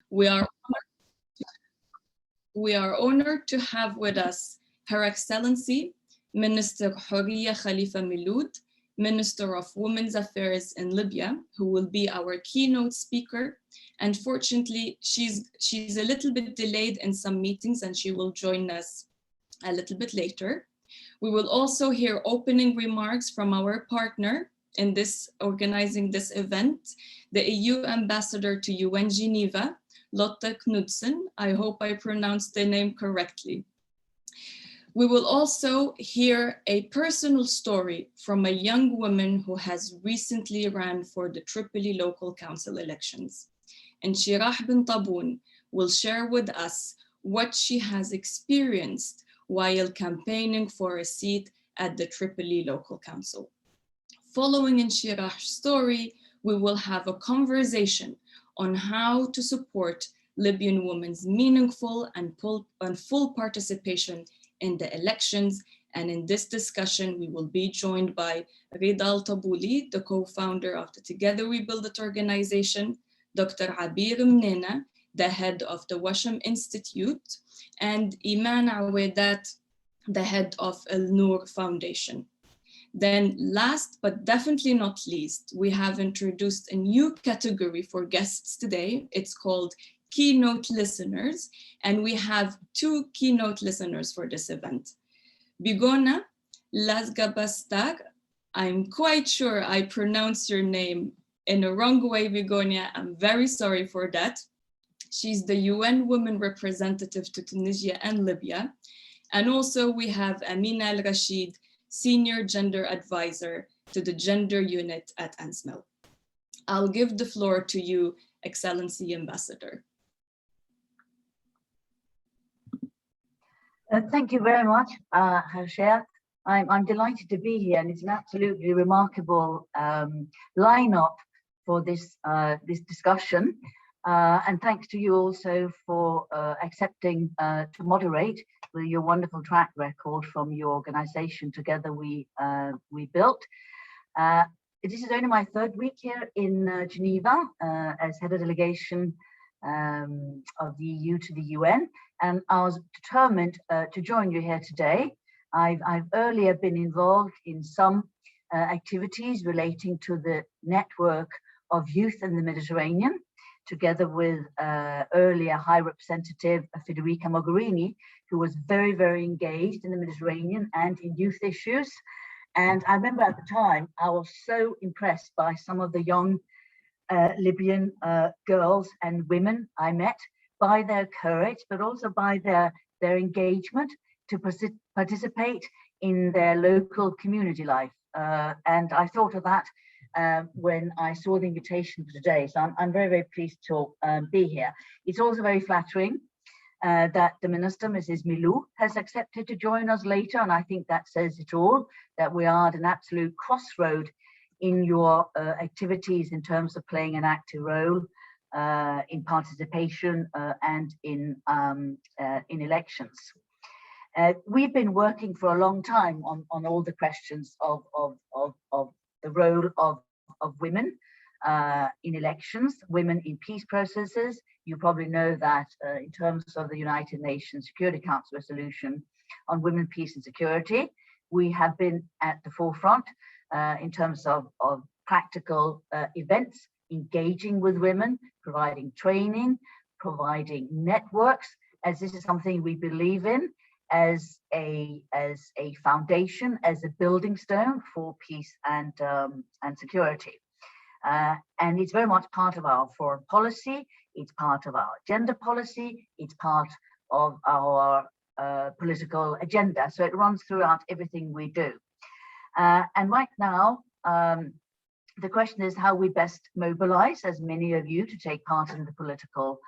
We are honored to have with us Her Excellency, Minister Horia Khalifa Miloud, Minister of Women's Affairs in Libya, who will be our keynote speaker. And fortunately, she's a little bit delayed in some meetings and she will join us a little bit later. We will also hear opening remarks from our partner in this organizing this event, the EU Ambassador to UN Geneva, Lotte Knudsen. I hope I pronounced the name correctly. We will also hear a personal story from a young woman who has recently ran for the Tripoli local council elections. And Shirah bin Taboun will share with us what she has experienced while campaigning for a seat at the Tripoli local council. Following in Shirah's story, we will have a conversation on how to support Libyan women's meaningful and full participation in the elections. And in this discussion, we will be joined by Rida Al-Tabouli, the co-founder of the Together We Build It organization, Dr. Abir Mnena, the head of the Washam Institute, and Iman Awedat, the head of Al Noor Foundation. Then last, but definitely not least, we have introduced a new category for guests today. It's called Keynote Listeners, and we have 2 keynote listeners for this event. Bigona Lazgabastag, I'm quite sure I pronounced your name in a wrong way, Bigonia. I'm very sorry for that. She's the UN Women Representative to Tunisia and Libya. And also we have Amina Al-Rashid, Senior Gender Advisor to the Gender Unit at ANSML. I'll give the floor to you, Excellency Ambassador. Thank you very much, Harsher. I'm delighted to be here, and it's an absolutely remarkable lineup for this discussion. And thanks to you also for accepting to moderate with your wonderful track record from your organization Together We Built. This is only my 3rd week here in Geneva as head of delegation of the EU to the UN, and I was determined to join you here today. I've earlier been involved in some activities relating to the network of youth in the Mediterranean, together with earlier High Representative Federica Mogherini, who was very, very engaged in the Mediterranean and in youth issues. And I remember at the time, I was so impressed by some of the young Libyan girls and women I met, by their courage, but also by their engagement to participate in their local community life. And I thought of that when I saw the invitation for today. So I'm very, very pleased to be here. It's also very flattering that the Minister, Mrs. Milou, has accepted to join us later. And I think that says it all, that we are at an absolute crossroad in your activities in terms of playing an active role in participation and in elections. We've been working for a long time on all the questions of the role of women in elections, women in peace processes. You probably know that in terms of the United Nations Security Council resolution on women, peace and security, we have been at the forefront in terms of practical events, engaging with women, providing training, providing networks, as this is something we believe in as a foundation, as a building stone for peace and security. And it's very much part of our foreign policy, it's part of our gender policy, it's part of our political agenda. So it runs throughout everything we do. And right now, the question is how we best mobilize as many of you to take part in the political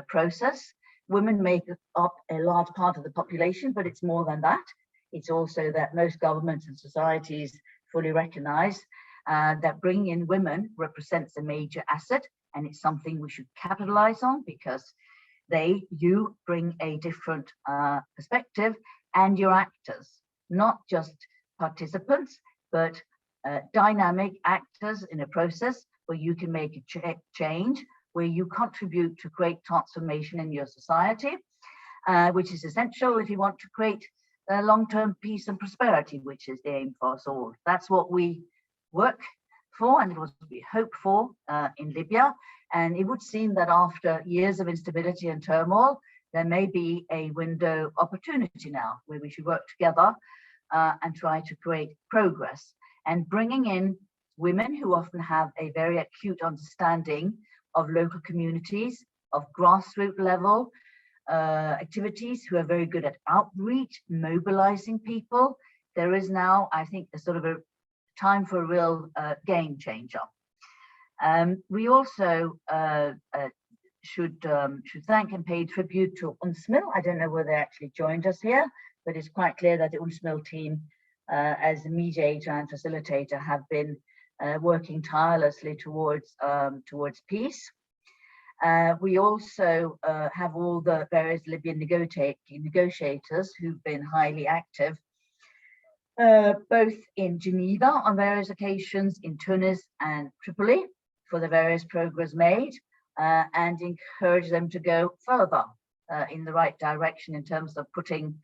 process. Women make up a large part of the population, but it's more than that. It's also that most governments and societies fully recognize that bringing in women represents a major asset, and it's something we should capitalize on because you bring a different perspective, and you're actors, not just participants, but dynamic actors in a process where you can make a change where you contribute to create transformation in your society, which is essential if you want to create long-term peace and prosperity, which is the aim for us all. That's what we work for, and it was what we hope for in Libya. And it would seem that after years of instability and turmoil, there may be a window opportunity now where we should work together and try to create progress. And bringing in women who often have a very acute understanding of local communities, of grassroots level activities, who are very good at outreach, mobilizing people. There is now, I think, a sort of a time for a real game changer. We also should thank and pay tribute to UNSMIL. I don't know whether they actually joined us here, but it's quite clear that the UNSMIL team, as a mediator and facilitator, have been working tirelessly towards peace. We also have all the various Libyan negotiators who've been highly active, both in Geneva on various occasions, in Tunis and Tripoli, for the various progress made, and encourage them to go further in the right direction in terms of putting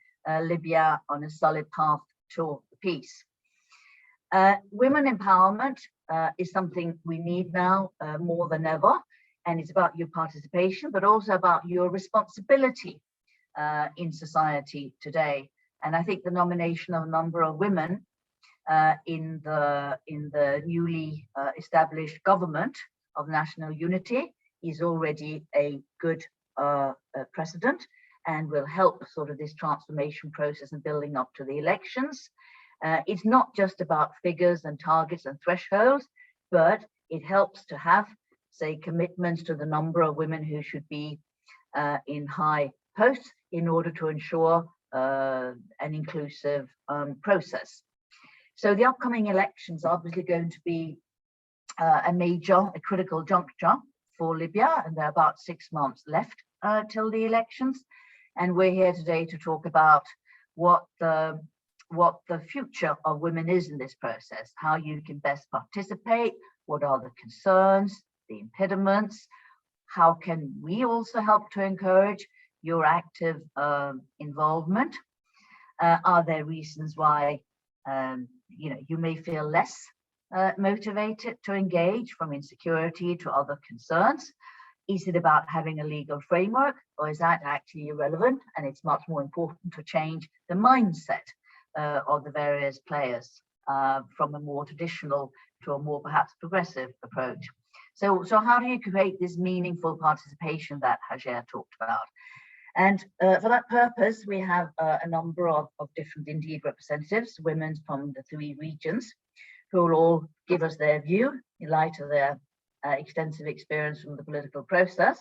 Libya on a solid path to peace. Women empowerment is something we need now more than ever, and it's about your participation, but also about your responsibility in society today. And I think the nomination of a number of women in the newly established government of national unity is already a good precedent, and will help sort of this transformation process and building up to the elections. It's not just about figures and targets and thresholds, but it helps to have, say, commitments to the number of women who should be in high posts in order to ensure an inclusive process. So the upcoming elections are obviously going to be a critical juncture for Libya, and there are about 6 months left till the elections. And we're here today to talk about what the future of women is in this process, how you can best participate, what are the concerns, the impediments, how can we also help to encourage your active involvement? Are there reasons why you may feel less motivated to engage, from insecurity to other concerns? Is it about having a legal framework, or is that actually irrelevant? And it's much more important to change the mindset of the various players from a more traditional to a more perhaps progressive approach. So how do you create this meaningful participation that Hajer talked about? And for that purpose, we have a number of different indeed representatives, women from the 3 regions, who will all give us their view in light of their extensive experience from the political process.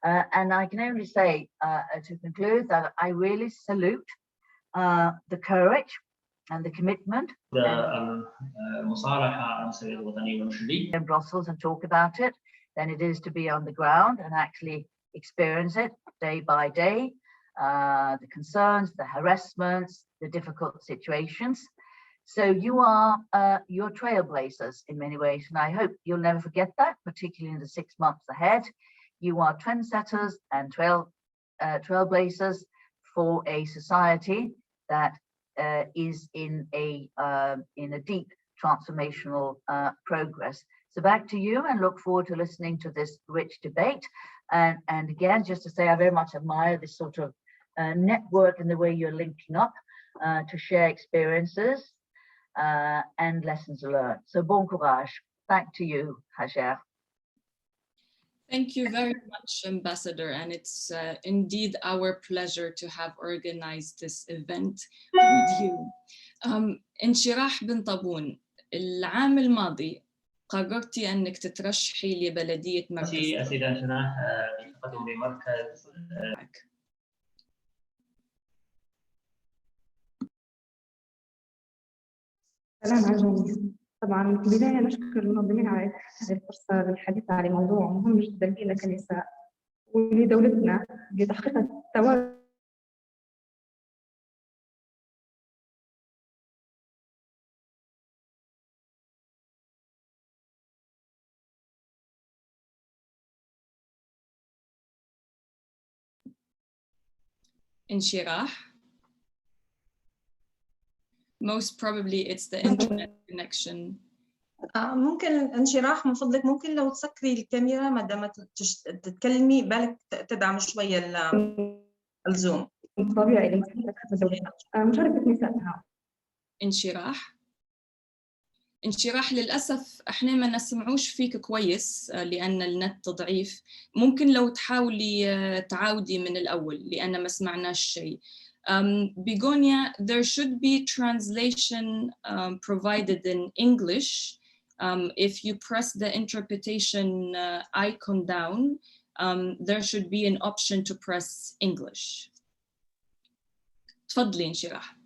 And I can only say, to conclude, that I really salute the courage and the commitment in Brussels and talk about it than it is to be on the ground and actually experience it day by day, the concerns, the harassments, the difficult situations. So you're trailblazers in many ways, and I hope you'll never forget that, particularly in the 6 months ahead. You are trendsetters and trailblazers for a society that is in a deep transformational progress. So back to you, and look forward to listening to this rich debate. And again, just to say, I very much admire this sort of network and the way you're linking up to share experiences and lessons learned. So bon courage. Back to you, Hajer. Thank you very much, Ambassador, and it's indeed our pleasure to have organized this event with you. انشراح بن طابون، العام الماضي قررتي أنك تترشحي لبلدية مركز. السيدة انشراح التقدم بمركز. السلام على الجميع. طبعا في البداية نشكر المنظمين على هذه الفرصة للحديث عن موضوع مهم جدا لنا كنساء ولدولتنا لتحقيق التوازن انشراح. Most probably it's the internet connection. ممكن انشراح من فضلك، ممكن لو تسكري الكاميرا ما دام تتكلمي بالك تدعم شوية الزوم. طبيعي لمساعدة مشاركة نسائها. انشراح للأسف احنا ما نسمعوش فيك كويس لأن النت ضعيف. ممكن لو تحاولي تعاودي من الأول لأن ما سمعناش شيء. Begonia, there should be translation provided in English. If you press the interpretation icon down, there should be an option to press English. تفضلي انشراح.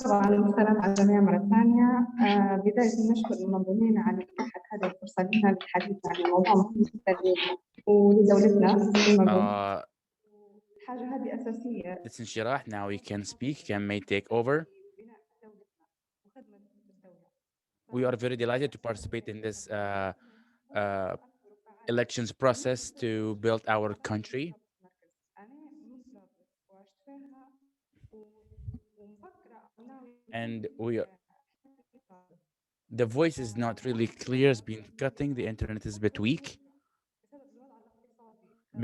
طبعا السلام على الجميع مرة ثانية. بداية نشكر المنظمين على إتاحة هذه الفرصة لنا للحديث عن موضوع مهم جدا ولدولتنا. حاجة هذه أساسية. It's انشراح. Now we can speak. Can may take over. We are very delighted to participate in this elections process to build our country. And the voice is not really clear, it's been cutting, the internet is a bit weak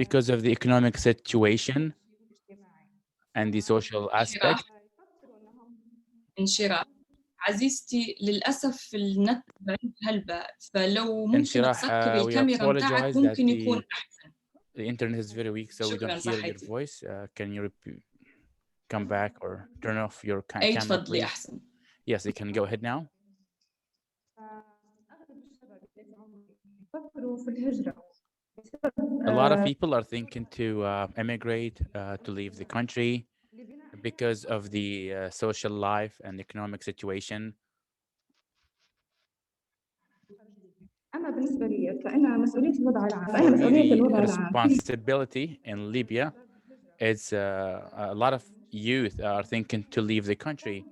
because of the economic situation and the social aspect. انشراح عزيزتي للأسف النت ضعيف هلبة، فلو ممكن تسكري الكاميرا متاعك ممكن يكون أحسن. The internet is very weak, so we don't hear your voice. Can you come back or turn off your camera, تفضلي please? أحسن. Yes, you can go ahead now. A lot of people are thinking to emigrate, to leave the country because of the social life and economic situation. أنا بالنسبة لي فإن مسؤولية الوضع العام. For me, the responsibility in Libya is a lot of youth are thinking to leave the country.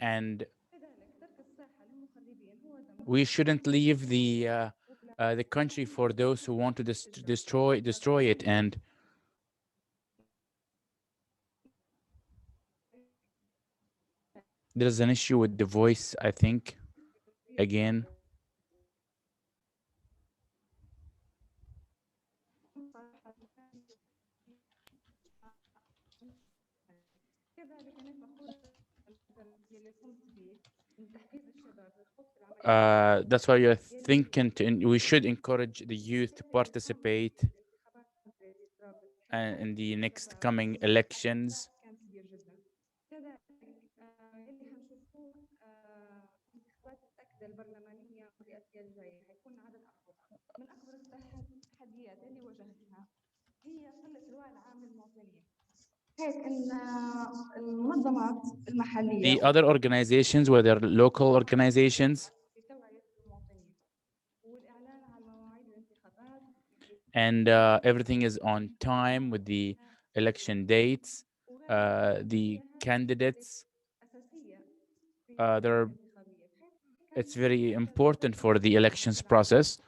And we shouldn't leave the country for those who want to destroy it. And there's an issue with the voice, I think, again. That's why you're thinking we should encourage the youth to participate in the next coming elections. The other organizations, whether local organizations, and everything is on time with the election dates. The candidates, it's very important for the elections process.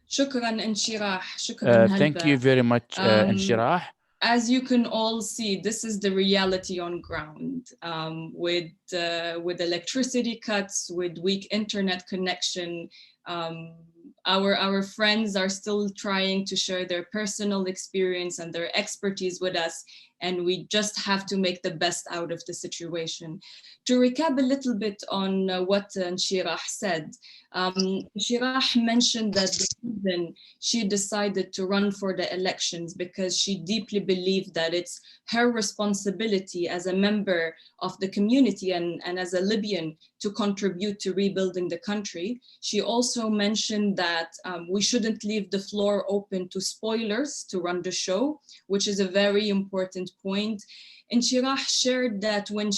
شكرا انشراح. شكرا Thank you very much, انشراح. As you can all see, this is the reality on ground, with electricity cuts, with weak internet connection. Our friends are still trying to share their personal experience and their expertise with us, and we just have to make the best out of the situation. To recap a little bit on what Nshirah said, Nshirah mentioned that the reason she decided to run for the elections because she deeply believed that it's her responsibility as a member of the community and as a Libyan to contribute to rebuilding the country. She also mentioned that we shouldn't leave the floor open to spoilers to run the show, which is a very important point. And Nshirah shared that when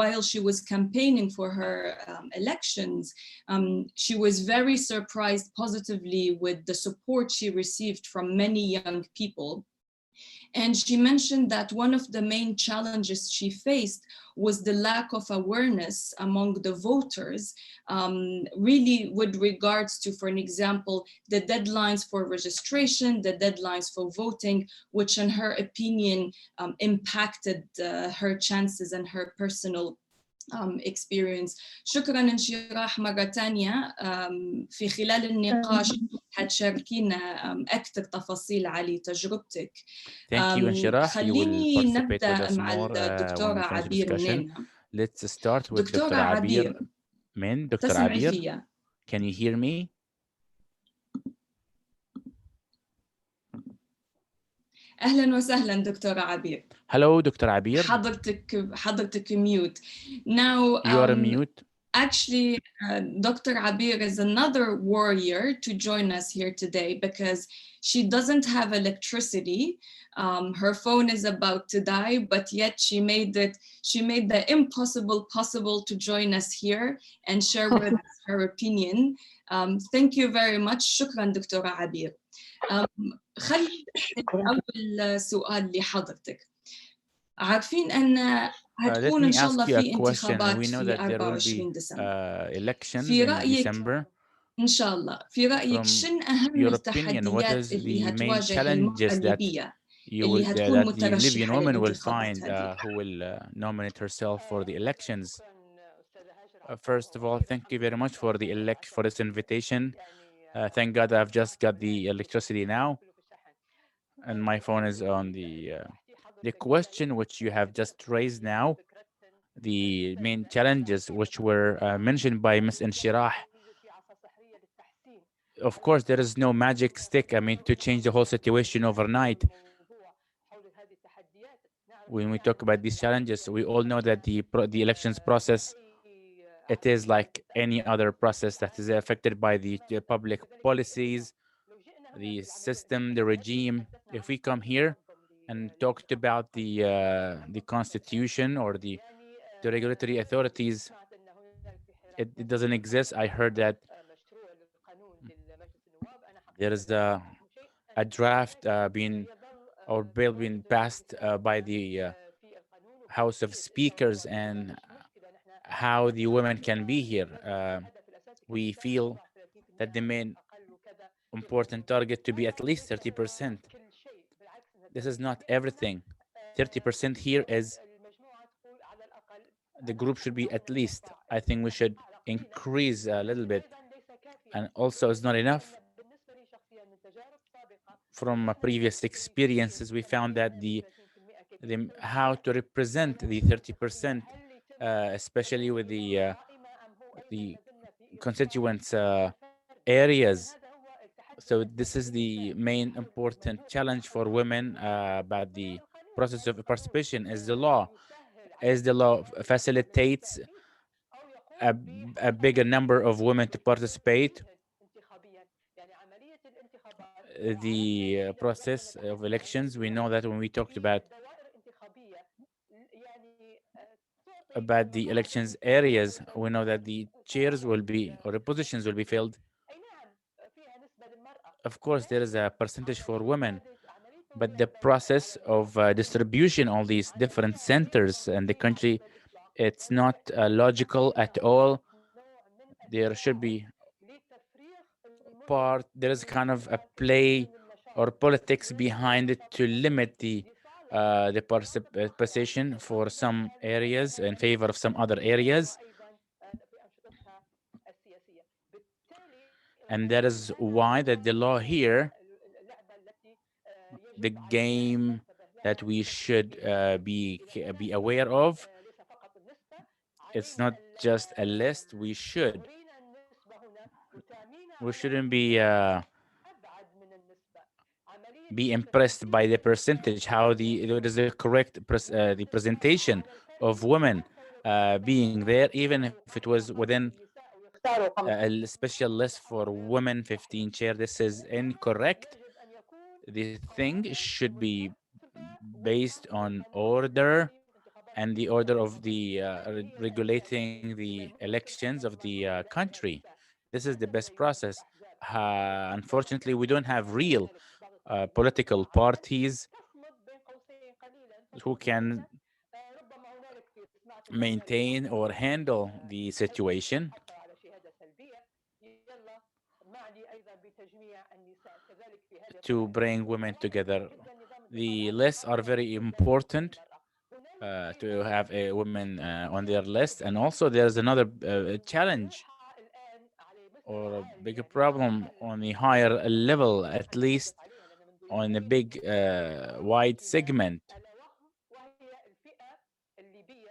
while she was campaigning for her elections, she was very surprised positively with the support she received from many young people. And she mentioned that one of the main challenges she faced was the lack of awareness among the voters, really with regards to, for an example, the deadlines for registration, the deadlines for voting, which in her opinion impacted her chances and her personal experience. شكرا انشراح مرة تانية. في خلال النقاش هتشاركينا أكثر تفاصيل على تجربتك. Thank you, انشراح. You will خليني participate with نبدأ us مع more when الدكتورة we finish the عبير discussion. منينا. Let's start with دكتورة Dr. عبير. عبير من Dr. تسمعي عبير. فيها. Can you hear me? أهلا وسهلا دكتورة عبير. Hello, Dr. عبير. حضرتك mute. Now, You are mute. Actually, Dr. Abir is another warrior to join us here today because she doesn't have electricity. Her phone is about to die, but yet she made the impossible possible to join us here and share with us her opinion. Thank you very much. شكرا دكتورة عبير. خلي أول سؤال لحضرتك. عارفين أن هتكون إن شاء الله في انتخابات في 24 ديسمبر. في رأيك إن شاء الله في رأيك شن أهم التحديات اللي هتواجه المرأة الليبية اللي هتكون مترشحة للانتخابات هذه؟ who will nominate herself for the elections. First of all, thank you very much for this invitation. Thank God I've just got the electricity now, and my phone is on the question which you have just raised now. The main challenges which were mentioned by Ms. Inshirah. Of course, there is no magic stick, to change the whole situation overnight. When we talk about these challenges, we all know that the elections process, it is like any other process that is affected by the public policies, the system, the regime. If we come here and talked about the constitution or the regulatory authorities, it doesn't exist. I heard that there is a draft bill being passed by the House of Speakers, and how the women can be here. We feel that the main important target to be at least 30%. This is not everything. 30% here is the group should be at least. I think we should increase a little bit. And also it's not enough. From previous experiences, we found that how to represent the 30%, especially with the constituents areas. So this is the main important challenge for women about the process of participation. As the law facilitates a bigger number of women to participate, the process of elections, we know that when we talked about the elections areas, we know that the chairs will be, or the positions will be filled. Of course, there is a percentage for women, but the process of distribution on these different centers in the country, it's not logical at all. There should be there is kind of a play or politics behind it to limit the participation for some areas in favor of some other areas. And that is why that the law here, the game that we should be aware of, it's not just a list. We shouldn't be impressed by the percentage, how it is the correct the presentation of women being there, even if it was within a special list for women 15 chair. This is incorrect. The thing should be based on order, and the order of the regulating the elections of the country. This is the best process. Unfortunately, we don't have real political parties who can maintain or handle the situation. To bring women together. The lists are very important to have a woman on their list. And also there's another challenge or a bigger problem on the higher level, at least on a big wide segment,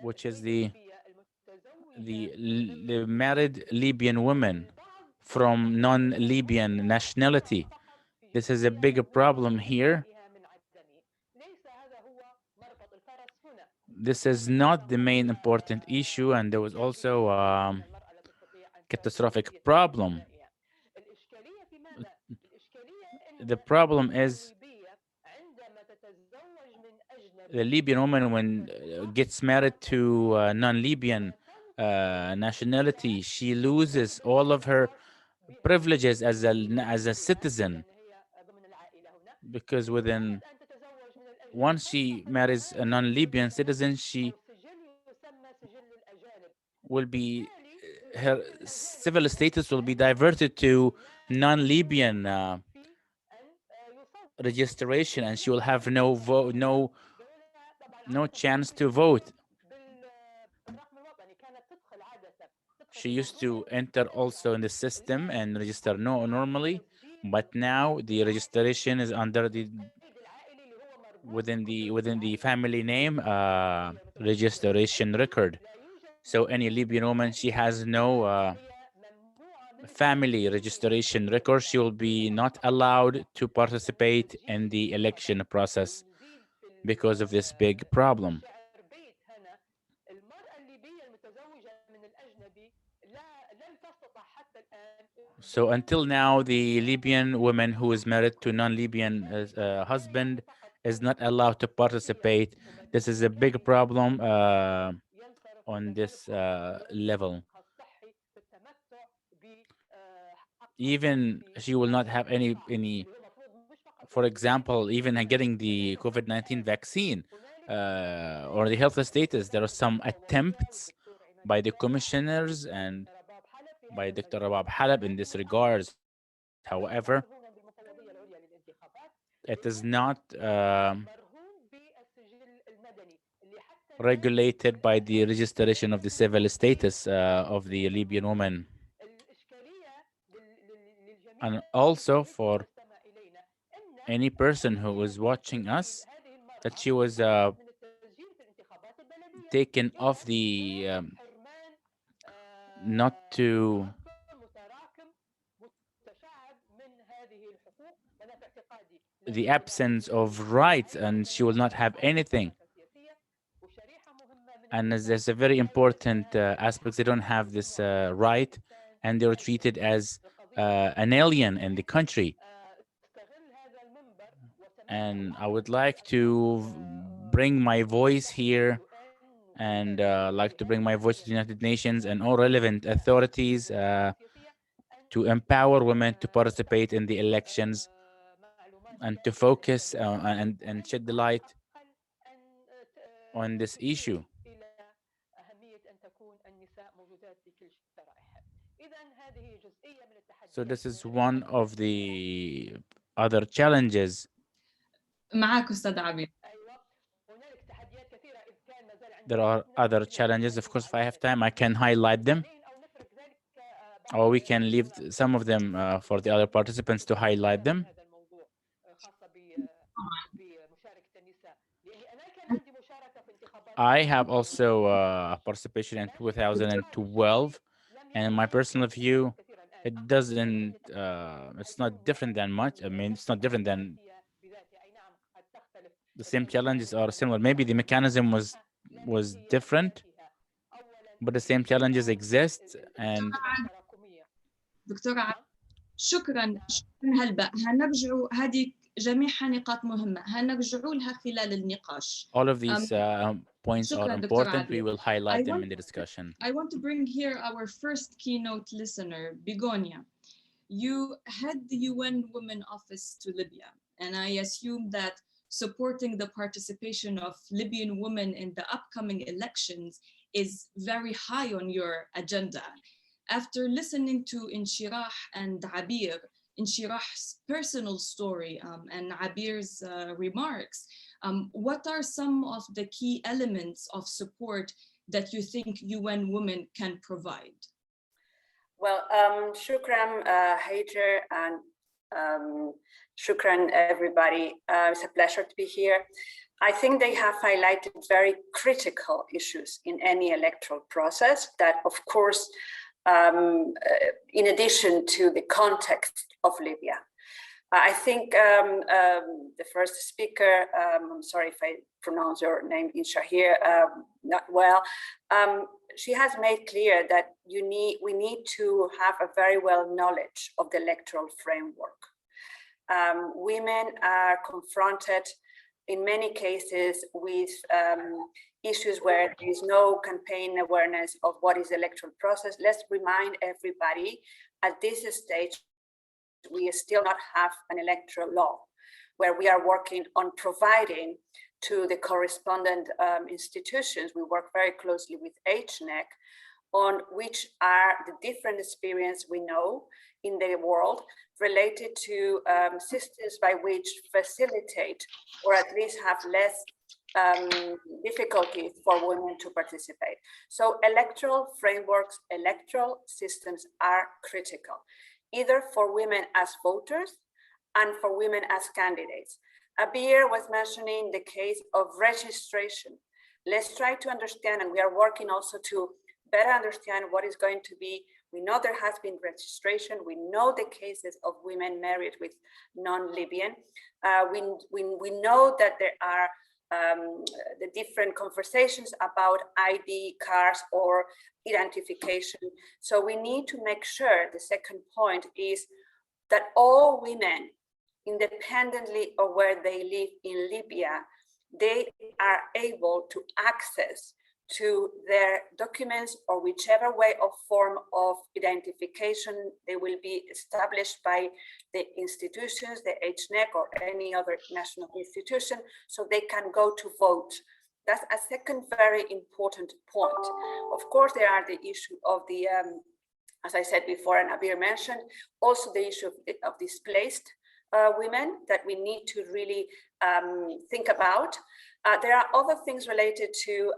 which is the married Libyan women from non-Libyan nationality. This is a bigger problem here. This is not the main important issue, and there was also catastrophic problem. The problem is the Libyan woman, when gets married to non-Libyan nationality, she loses all of her privileges as a citizen, because once she marries a non-Libyan citizen, she will be, her civil status will be diverted to non-Libyan registration, and she will have no vote, no chance to vote. She used to enter also in the system and register normally, but now the registration is under within the family name registration record. So any Libyan woman, she has no family registration record. She will be not allowed to participate in the election process because of this big problem. So until now, the Libyan woman who is married to non-Libyan husband is not allowed to participate. This is a big problem on this level. Even she will not have any, for example, even getting the COVID-19 vaccine or the health status. There are some attempts by the commissioners and by Dr. Rabab Halab in this regards. However, it is not regulated by the registration of the civil status of the Libyan woman. And also for any person who was watching us, that she was taken off the not to the absence of rights, and she will not have anything. And there's a very important aspect. They don't have this right, and they're treated as an alien in the country. And I would like to bring my voice here, and like to bring my voice to the United Nations and all relevant authorities to empower women to participate in the elections and to focus and shed the light on this issue. So this is one of the other challenges. معك أستاذ عبيد. There are other challenges. Of course, if I have time, I can highlight them, or we can leave some of them for the other participants to highlight them. I have also participation in 2012, and in my personal view, it doesn't, it's not different than much. I mean, it's not different than, the same challenges are similar. Maybe the mechanism was different, but the same challenges exist. And دكتورة عبيد، شكرا هلبا هنرجعوا، هذه جميعها نقاط مهمة هنرجعوا لها خلال النقاش. all of these points are شكراً دكتورة important. We عبيد. will highlight them in the discussion. I want to bring here our first keynote listener, Begonia. You head the UN Women Office to Libya, and I assume that supporting the participation of Libyan women in the upcoming elections is very high on your agenda. After listening to Inshirah and Abir, Inshirah's personal story and Abir's remarks, what are some of the key elements of support that you think UN Women can provide? Well, shukran, Hajar, and shukran, everybody. It's a pleasure to be here. I think they have highlighted very critical issues in any electoral process that, of course, in addition to the context of Libya. I think the first speaker, I'm sorry if I pronounce your name, Inshahir, not well, she has made clear that we need to have a very well knowledge of the electoral framework. Women are confronted in many cases with issues where there is no campaign awareness of what is the electoral process. Let's remind everybody at this stage, we still not have an electoral law where we are working on providing to the correspondent institutions. We work very closely with HNEC on which are the different experiences we know in the world related to systems by which facilitate or at least have less difficulties for women to participate. So electoral frameworks, electoral systems are critical, either for women as voters and for women as candidates. Abir was mentioning the case of registration. Let's try to understand, and we are working also to better understand what is going to be. We know there has been registration. We know the cases of women married with non-Libyan. We know that there are the different conversations about ID cards or identification. So we need to make sure, the second point is that all women, independently of where they live in Libya, they are able to access to their documents or whichever way or form of identification they will be established by the institutions, the HNEC or any other national institution, so they can go to vote. That's a second very important point. Of course, there are the issue of the, as I said before, and Abir mentioned, also the issue of displaced women that we need to really think about. There are other things related to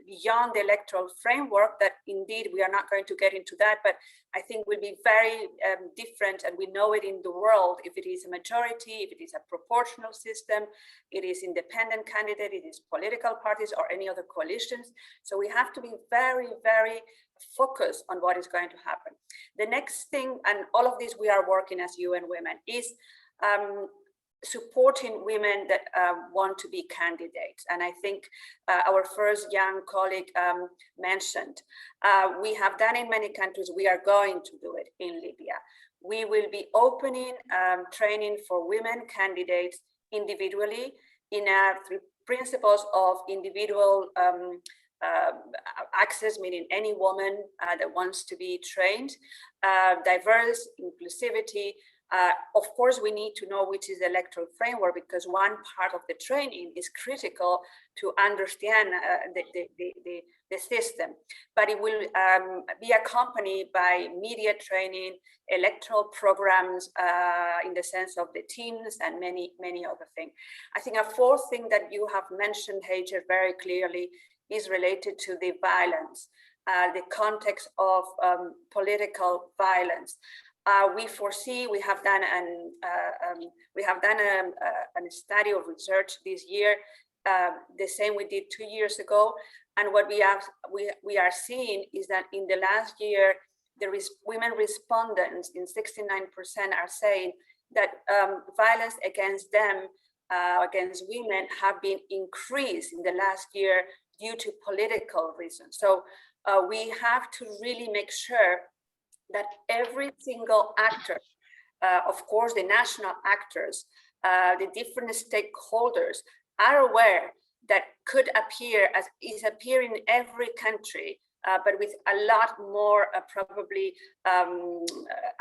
beyond the electoral framework that indeed we are not going to get into that, but I think will be very different, and we know it in the world if it is a majority, if it is a proportional system, it is independent candidate, it is political parties or any other coalitions. So we have to be very, very focused on what is going to happen. The next thing, and all of this we are working as UN Women, is supporting women that want to be candidates. And I think our first young colleague mentioned, we have done in many countries, we are going to do it in Libya. We will be opening training for women candidates individually in our three principles of individual access, meaning any woman that wants to be trained, diverse, inclusivity. Of course, we need to know which is the electoral framework, because one part of the training is critical to understand the system. But it will be accompanied by media training, electoral programs in the sense of the teams, and many, many other things. I think a fourth thing that you have mentioned, Hajar, very clearly is related to the violence, the context of political violence. We foresee, we have done a study of research this year, the same we did 2 years ago. And what we are seeing is that in the last year, there is women respondents in 69% are saying that violence against them, against women, have been increased in the last year due to political reasons. So we have to really make sure that every single actor, of course, the national actors, the different stakeholders are aware that could appear as is appearing in every country, but with a lot more probably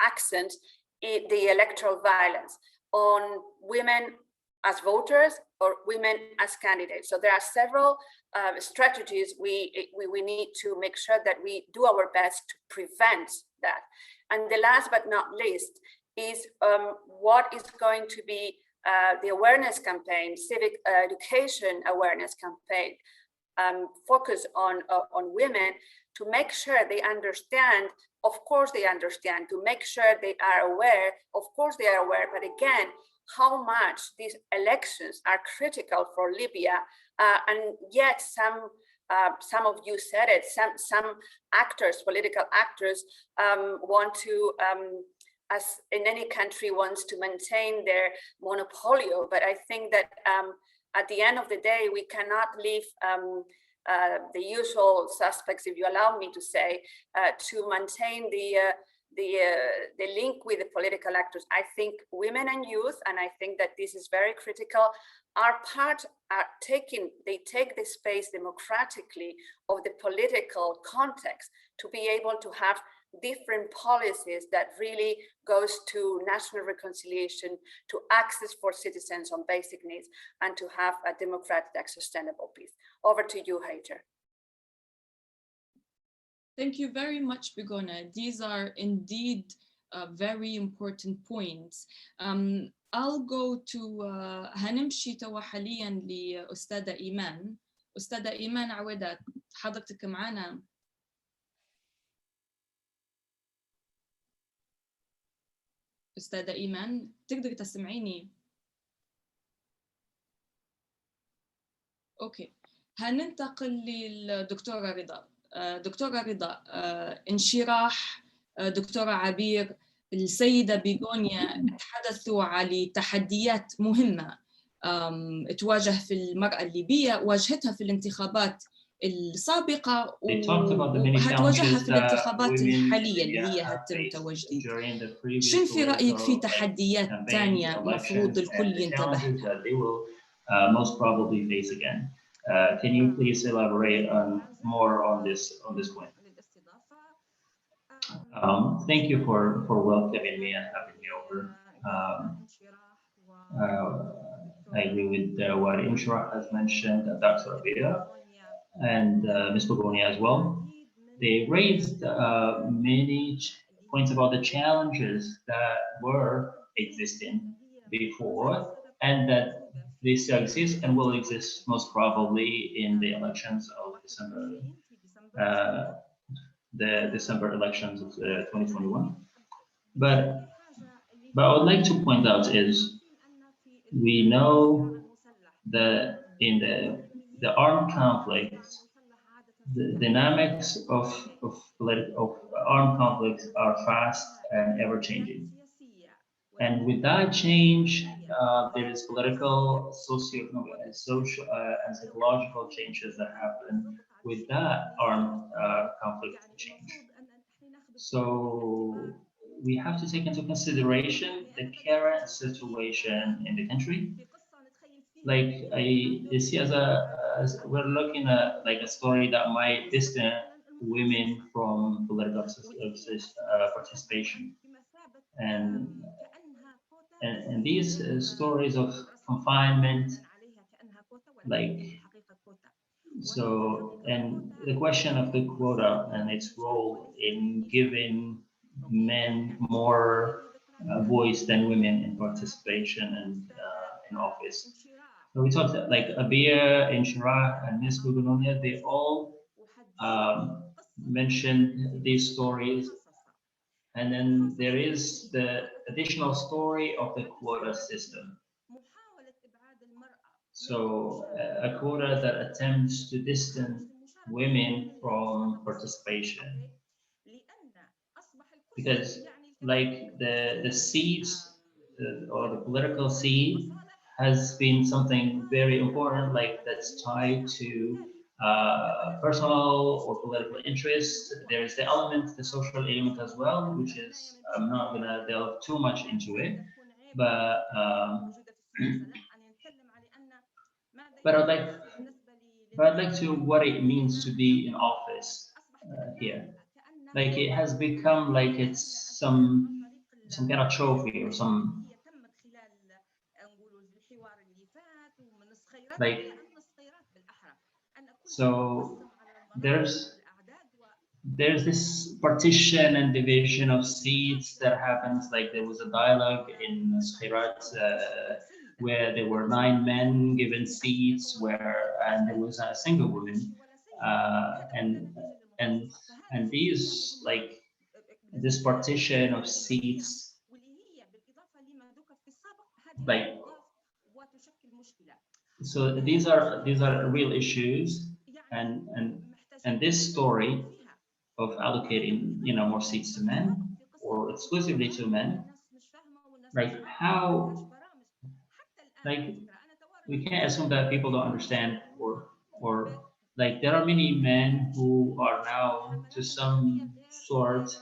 accent in the electoral violence on women as voters or women as candidates. So there are several strategies we need to make sure that we do our best to prevent that. And the last but not least is what is going to be the awareness campaign, civic education awareness campaign, focus on women, to make sure they understand. Of course they understand, to make sure they are aware, of course they are aware, but again, how much these elections are critical for Libya, and yet some of you said it, some actors, political actors, want to, as in any country, wants to maintain their monopolio. But I think that at the end of the day, we cannot leave the usual suspects, if you allow me to say, to maintain the link with the political actors. I think women and youth, and I think that this is very critical, they take the space democratically of the political context to be able to have different policies that really goes to national reconciliation, to access for citizens on basic needs, and to have a democratic, sustainable peace. Over to you, Haider. Thank you very much, Begona. These are indeed very important points. I'll go to هنمشي توا حاليا لأستاذة إيمان. أستاذة إيمان عودات، حضرتك معنا؟ أستاذة إيمان، تقدر تسمعيني؟ أوكي، هننتقل للدكتورة رضا. دكتورة رضا، انشراح، دكتورة عبير، السيدة بيغونيا تحدثوا على تحديات مهمة تواجه في المرأة الليبية، واجهتها في الانتخابات السابقة وهتواجهها في الانتخابات الحالية اللي هي هتتم تواجديد. شنو في رأيك في تحديات تانية مفروض الكل ينتبه لها؟ Most probably face again. Can you please elaborate more on this point? Thank you for welcoming me and having me over. I agree with what Inshra has mentioned, Dr. Rabia, and Ms. Bogonia as well. They raised many points about the challenges that were existing before, and that they still exist and will exist most probably in the elections of December, the December elections of 2021. But what I would like to point out is we know that in the armed conflicts, the dynamics of armed conflicts are fast and ever-changing. And with that change, there is political, social, and psychological changes that happen with that armed conflict change. So we have to take into consideration the current situation in the country. Like I see as we're looking at like a story that might distance women from political participation, and these stories of confinement, like so, and the question of the quota and its role in giving men more voice than women in participation and in office. So we talked like Abir, Inshra, and Ms. Gugunonia, they all mentioned these stories. And then there is the additional story of the quota system. So a quota that attempts to distance women from participation. Because like the seeds or the political seed has been something very important, like that's tied to personal or political interest. There is the element, the social element as well, which is, I'm not gonna delve too much into it, but I'd like to what it means to be in office here. Like it has become like it's some kind of trophy or some like, so there's this partition and division of seats that happens. Like there was a dialogue in Skhirat where there were 9 men given seats, and there was a single woman, and these, like, this partition of seats, like, so these are real issues, and this story of allocating, more seats to men or exclusively to men, like how, like, we can't assume that people don't understand, or like there are many men who are now to some sort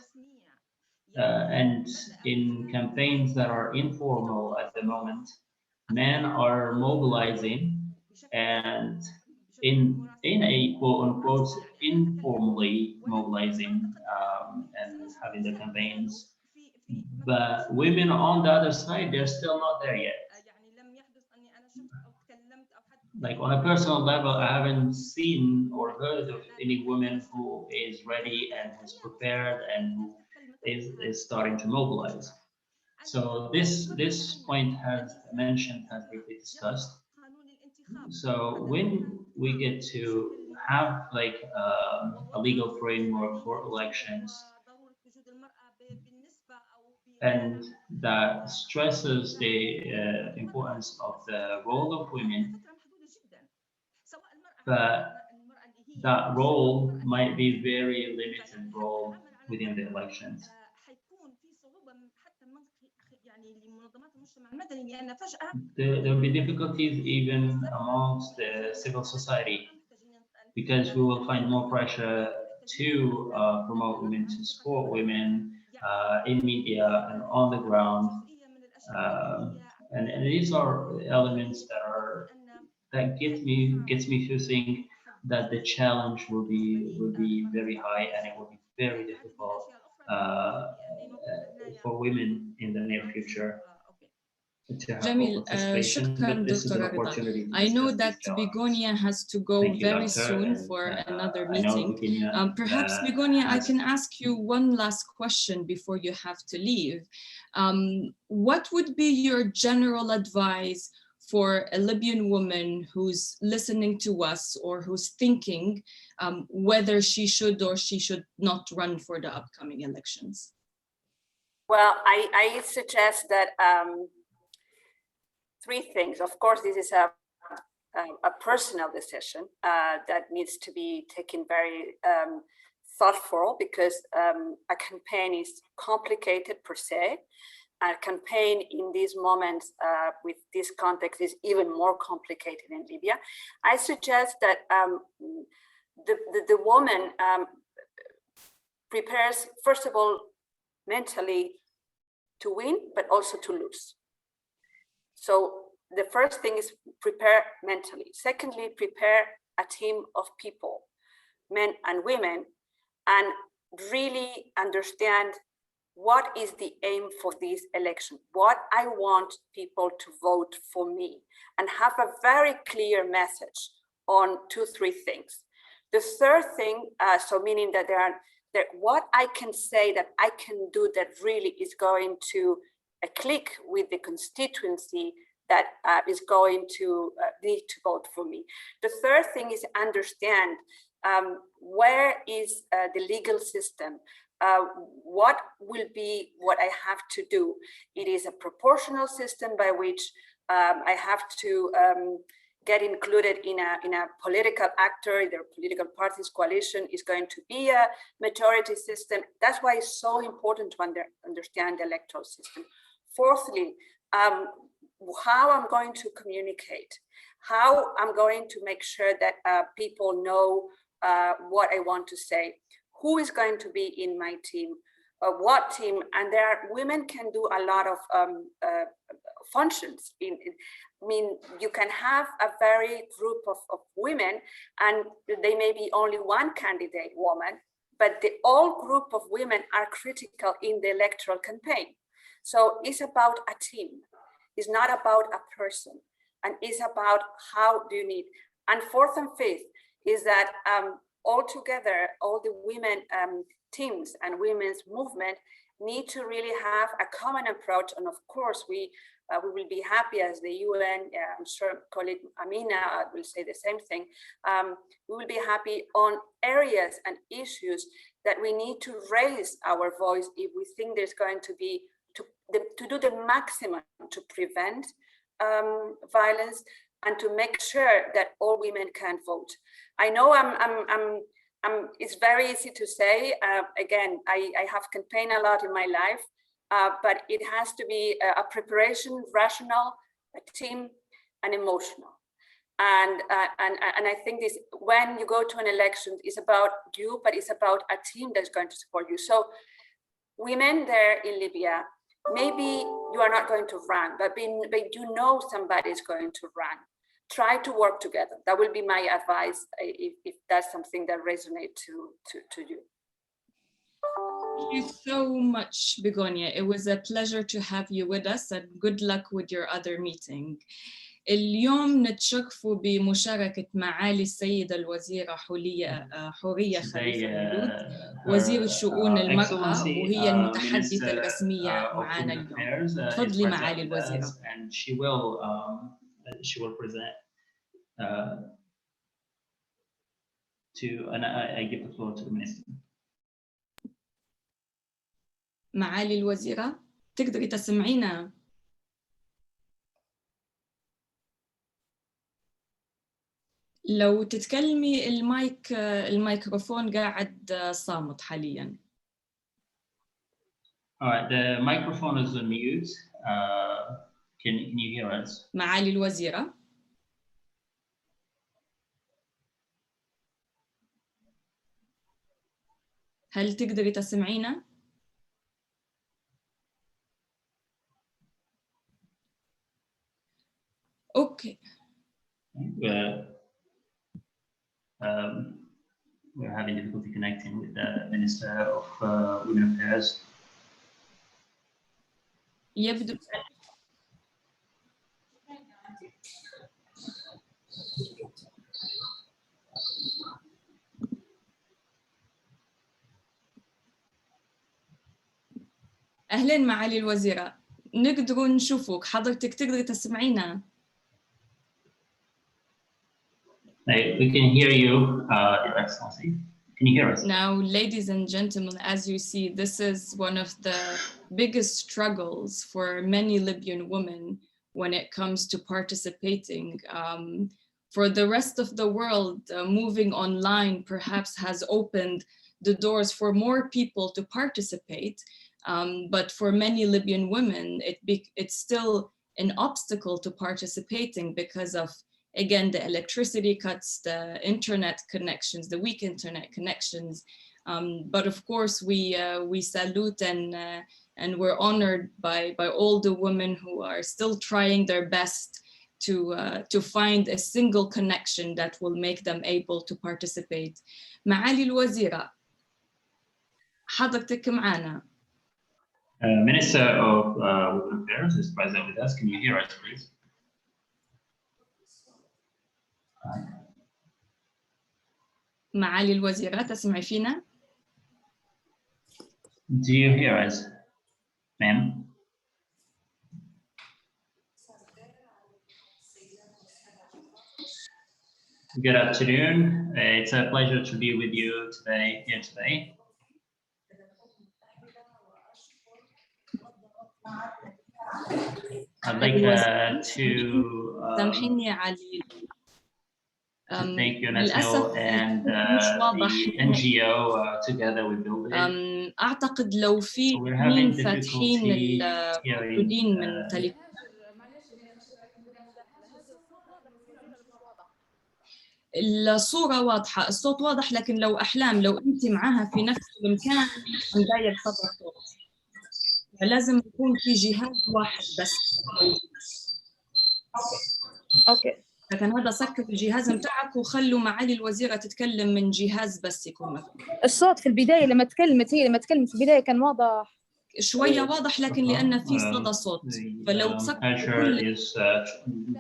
and in campaigns that are informal at the moment, men are mobilizing, and in a quote unquote informally mobilizing and having the campaigns, but women on the other side, they're still not there yet. Like on a personal level, I haven't seen or heard of any woman who is ready and who's prepared and who is starting to mobilize. So this point has briefly discussed. So when we get to have like a legal framework for elections, and that stresses the importance of the role of women, but that role might be very limited role within the elections. There will be difficulties even amongst the civil society, because we will find more pressure to promote women, to support women in media and on the ground. And these are elements that gets me to think that the challenge will be very high, and it will be very difficult for women in the near future to have Jamil, participation. But this is an opportunity. I know that Begonia has to go very soon for another meeting. Perhaps Begonia, I can ask you one last question before you have to leave. What would be your general advice for a Libyan woman who's listening to us or who's thinking whether she should or she should not run for the upcoming elections? Well, I suggest that 3 things. Of course, this is a personal decision that needs to be taken very thoughtful, because a campaign is complicated per se. A campaign in these moments with this context is even more complicated in Libya. I suggest that the woman prepares, first of all, mentally to win, but also to lose. So the first thing is prepare mentally. Secondly, prepare a team of people, men and women, and really understand what is the aim for this election, what I want people to vote for me, and have a very clear message on 2-3 things. The third thing, so meaning that what I can say that I can do that really is going to click with the constituency that is going to need to vote for me. The third thing is understand where is the legal system, what will be what I have to do. It is a proportional system by which I have to get included in a political actor, either political parties, coalition, is going to be a majority system. That's why it's so important to understand the electoral system. Fourthly, how I'm going to communicate, how I'm going to make sure that people know what I want to say, who is going to be in my team, what team, and women can do a lot of functions. I mean, you can have a very group of women, and they may be only one candidate woman, but the whole group of women are critical in the electoral campaign. So it's about a team. It's not about a person. and it's about how do you need. And fourth and fifth is that all together, all the women teams and women's movement need to really have a common approach. And of course, we will be happy as the UN, I'm sure colleague Amina will say the same thing. We will be happy on areas and issues that we need to raise our voice if we think there's going to be, to do the maximum to prevent violence and to make sure that all women can vote. I know it's very easy to say, again, I have campaigned a lot in my life, but it has to be a preparation, rational, a team, and emotional. And I think this, when you go to an election, it's about you, but it's about a team that's going to support you. So women there in Libya, maybe you are not going to run, but you know somebody is going to run. Try to work together. That will be my advice if that's something that resonates to you. Thank you so much, Begonia. It was a pleasure to have you with us, and good luck with your other meeting. اليوم نتشرفوا بمشاركة معالي السيدة الوزيرة حورية خليفة ملود وزير شؤون المرأة وهي المتحدثة الرسمية معنا اليوم. تفضلي معالي الوزيرة. And she will present and I give the floor to the minister. معالي الوزيرة تقدري تسمعينا؟ لو تتكلمي الميكروفون قاعد صامت حاليا. All right, the microphone is on mute. Can you hear us? معالي الوزيرة. هل تقدري تسمعينا؟ Okay. We're having difficulty connecting with the Minister of Women Affairs. يبدو أهلاً معالي الوزيرة، نقدر نشوفك، حضرتك تقدري تسمعينا؟ We can hear you, Your Excellency. Can you hear us? Now, ladies and gentlemen, as you see, this is one of the biggest struggles for many Libyan women when it comes to participating. For the rest of the world, moving online perhaps has opened the doors for more people to participate. But for many Libyan women, it's still an obstacle to participating because of, again, the electricity cuts, the internet connections, the weak internet connections. But of course, we salute and we're honored by all the women who are still trying their best to find a single connection that will make them able to participate. معالي الوزيرة، حضرتك معنا. Minister of Women Affairs is present with us. Can you hear us, please? معالي الوزيرة، تسمعي فينا؟ Do you hear us, ma'am? Good afternoon. It's a pleasure to be with you here today. I'd like to thank UNESCO and the NGO together we build it. أعتقد لو في مين فاتحين الموجودين من تليفون الصورة واضحة، الصوت واضح، لكن لو أحلام لو أنت معاها في نفس المكان مضايق صدى الصوت، لازم يكون في جهاز واحد بس. أوكي. لكن هذا سكر الجهاز متاعك وخلوا معالي الوزيرة تتكلم من جهاز بس يكون مفتوح. الصوت في البداية لما تكلمت في البداية كان واضح شوية واضح لكن لأن في صدى صوت فلو Azure is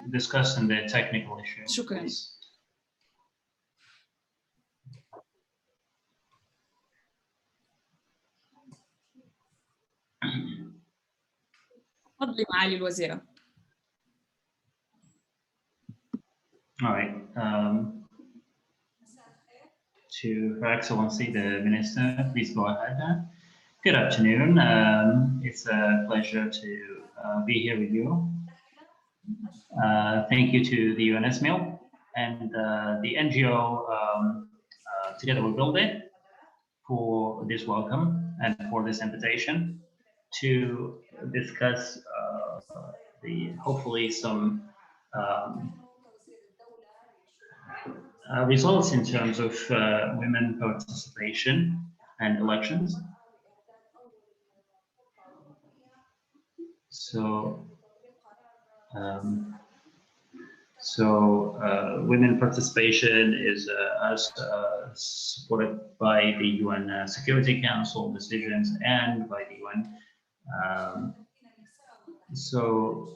discussing the technical issue. شكرا. تفضلي معالي الوزيرة. All right. To Her Excellency the Minister, please go ahead. Good afternoon. It's a pleasure to be here with you. Thank you to the UNSMIL and the NGO Together We Build It for this welcome and for this invitation to discuss hopefully some results in terms of women participation and elections. Women participation is supported by the UN Security Council decisions and by the UN.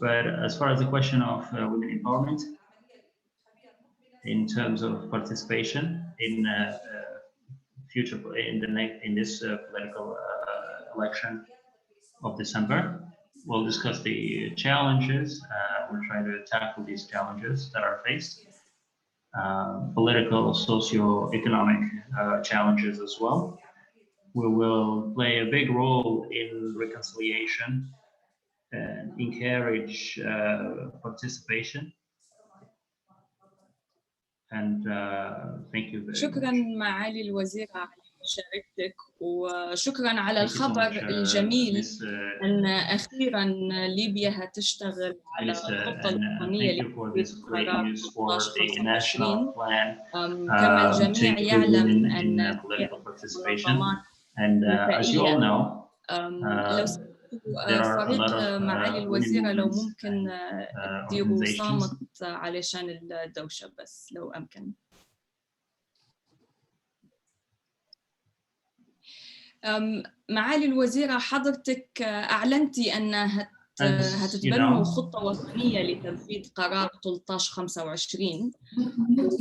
But as far as the question of women empowerment, in terms of participation in this political election of December, we'll discuss the challenges. We'll try to tackle these challenges that are faced, political, socio-economic challenges as well. We will play a big role in reconciliation and encourage participation. And thank you very شكرا much. معالي الوزيرة على مشاركتك وشكرا على الخبر الجميل أن أخيرا ليبيا هتشتغل على الخطة الوطنية لتنفيذ قرار 1325. كما الجميع يعلم أن المنظمات النسائية لو فريق معالي الوزيرة لو ممكن تديروا صامت علشان الدوشة بس لو أمكن. معالي الوزيرة حضرتك أعلنتي أن هتتبنوا خطة وطنية لتنفيذ قرار 1325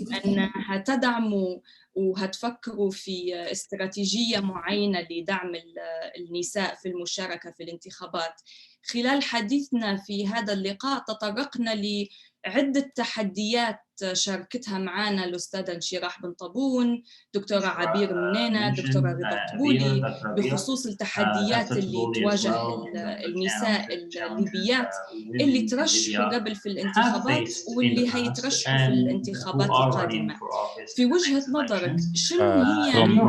وأن هتدعموا وهتفكروا في استراتيجية معينة لدعم النساء في المشاركة في الانتخابات. خلال حديثنا في هذا اللقاء تطرقنا لعدة تحديات شاركتها معنا الأستاذة انشراح بن طابون، دكتورة عبير منينة، دكتورة رضا طبولي بخصوص التحديات اللي تواجه النساء الليبيات اللي ترشحوا قبل في الانتخابات واللي هيترشحوا في الانتخابات القادمة. في وجهة نظرك شنو هي أهم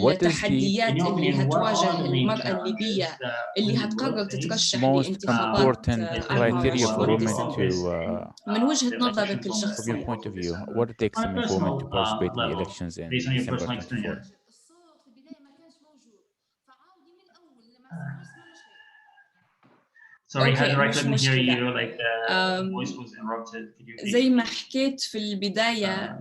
التحديات اللي هتواجه المرأة الليبية اللي هتقرر تترشح لانتخابات 24 ديسمبر من وجهة نظرك الشخصية؟ From your point of view, what it takes some women to participate in the elections in December 24? Sorry, I couldn't hear you. Like the voice was interrupted. Could you زي ما حكيت في البداية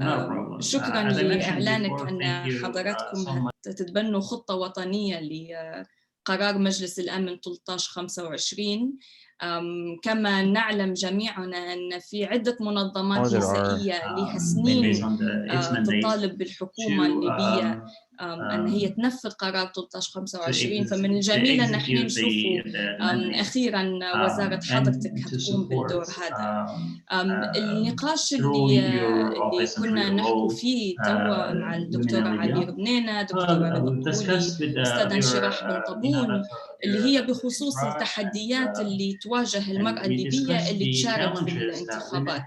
شكرا لإعلانك أن حضراتكم هتتبنوا خطة وطنية لقرار مجلس الأمن 1325. كما نعلم جميعنا أن في عدة منظمات نسائية لها سنين تطالب بالحكومة الليبية أن هي تنفذ قرار 1325. فمن الجميل أن احنا نشوفوا أخيرا وزارة حضرتك هتقوم بالدور هذا. النقاش اللي كنا نحكوا فيه توا مع الدكتورة عبير منينة، دكتورة رضا طبولي، أستاذة انشراح بن طابون، اللي هي بخصوص التحديات اللي تواجه المرأة الليبية اللي تشارك في الانتخابات.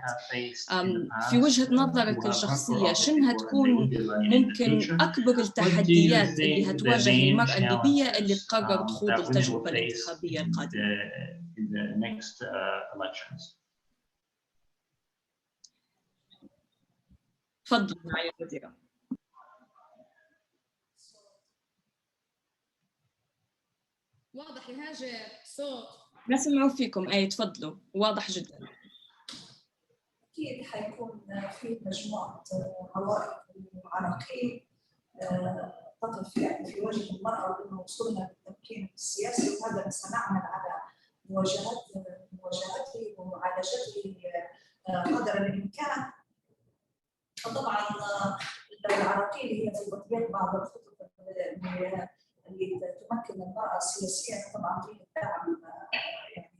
في وجهة نظرك الشخصية شنو هتكون ممكن أكبر التحديات اللي هتواجه المرأة الليبية اللي تقرر تخوض التجربة الانتخابية القادمة؟ تفضل معالي الوزيرة. واضح يا هاجر صوت؟ نسمعوا فيكم. أي تفضلوا، واضح جدا. أكيد حيكون في مجموعة عوائق وعراقيل تقف يعني في وجه المرأة وإنه وصولها للتمكين السياسي، وهذا سنعمل على مواجهته ومعالجته قدر الإمكان. فطبعا العراقيل هي في تطبيق بعض الخطط اللي تمكن المرأة سياسيا، طبعا فيه الدعم يعني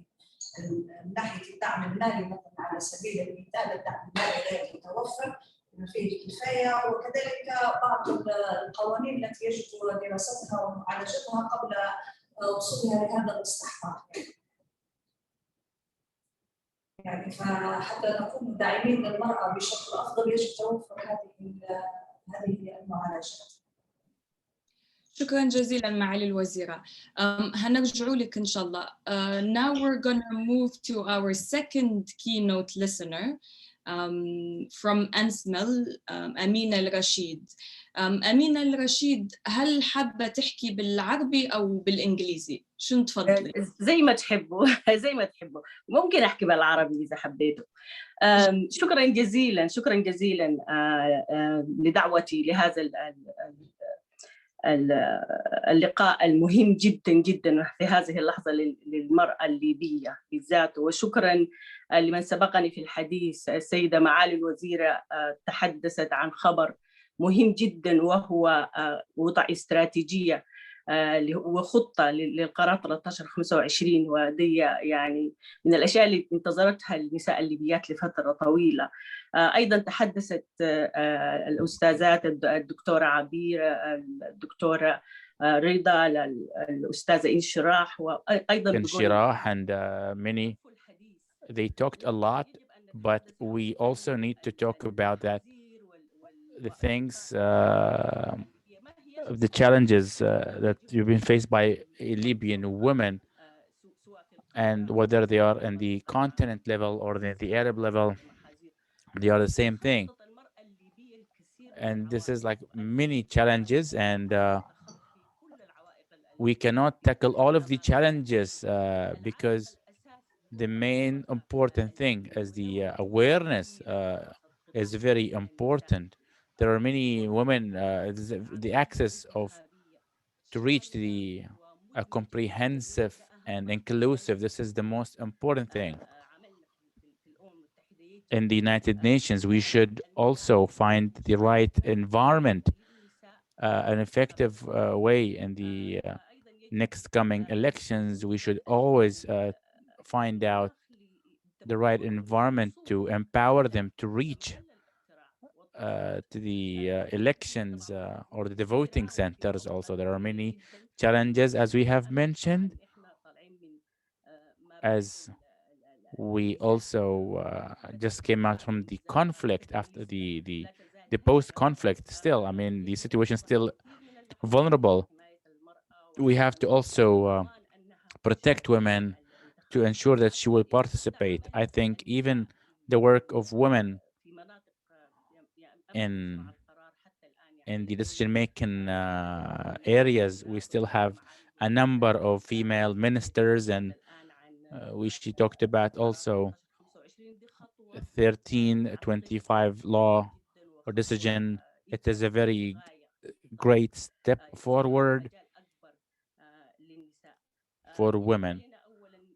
من ناحية الدعم المالي مثلا على سبيل المثال الدعم المالي غير متوفر فيه الكفاية، وكذلك بعض القوانين التي يجب دراستها ومعالجتها قبل وصولها لهذا الاستحقاق. يعني فحتى نكون داعمين للمرأة بشكل أفضل يجب توفر هذه المعالجات. شكرا جزيلا معالي الوزيرة. هنرجعوا لك إن شاء الله. Now we're going to move to our second keynote listener from أنسمل, أمينة الرشيد. أمينة الرشيد، هل حابة تحكي بالعربي أو بالإنجليزي؟ شو تفضلي؟ زي ما تحبوا زي ما تحبوا. ممكن أحكي بالعربي إذا حبيتوا. شكرا جزيلا لدعوتي لهذا اللقاء المهم جدا في هذه اللحظة للمرأة الليبية بالذات، وشكرا لمن سبقني في الحديث. السيدة معالي الوزيرة تحدثت عن خبر مهم جدا، وهو وضع استراتيجية وخطة للقرار 1325، ودي يعني من الأشياء اللي انتظرتها النساء الليبيات لفترة طويلة. أيضا تحدثت الأستاذات الدكتورة عبير، الدكتورة رضا، الأستاذة انشراح، وأيضا انشراح and many. They talked a lot, but we also need to talk about the things, the challenges that you've been faced by Libyan women, and whether they are in the continent level or the Arab level, they are the same thing. And this is like many challenges, and we cannot tackle all of the challenges because the main important thing is the awareness is very important. There are many women, the access to reach a comprehensive and inclusive, this is the most important thing. In the United Nations, we should also find the right environment, an effective way in the next coming elections. We should always find out the right environment to empower them to reach to the elections or the voting centers. Also, there are many challenges, as we have mentioned, as we also just came out from the conflict after the post-conflict. Still, I mean, the situation is still vulnerable. We have to also protect women to ensure that she will participate. I think even the work of women in the decision-making areas, we still have a number of female ministers, and she talked about also 1325 law or decision. It is a very great step forward for women.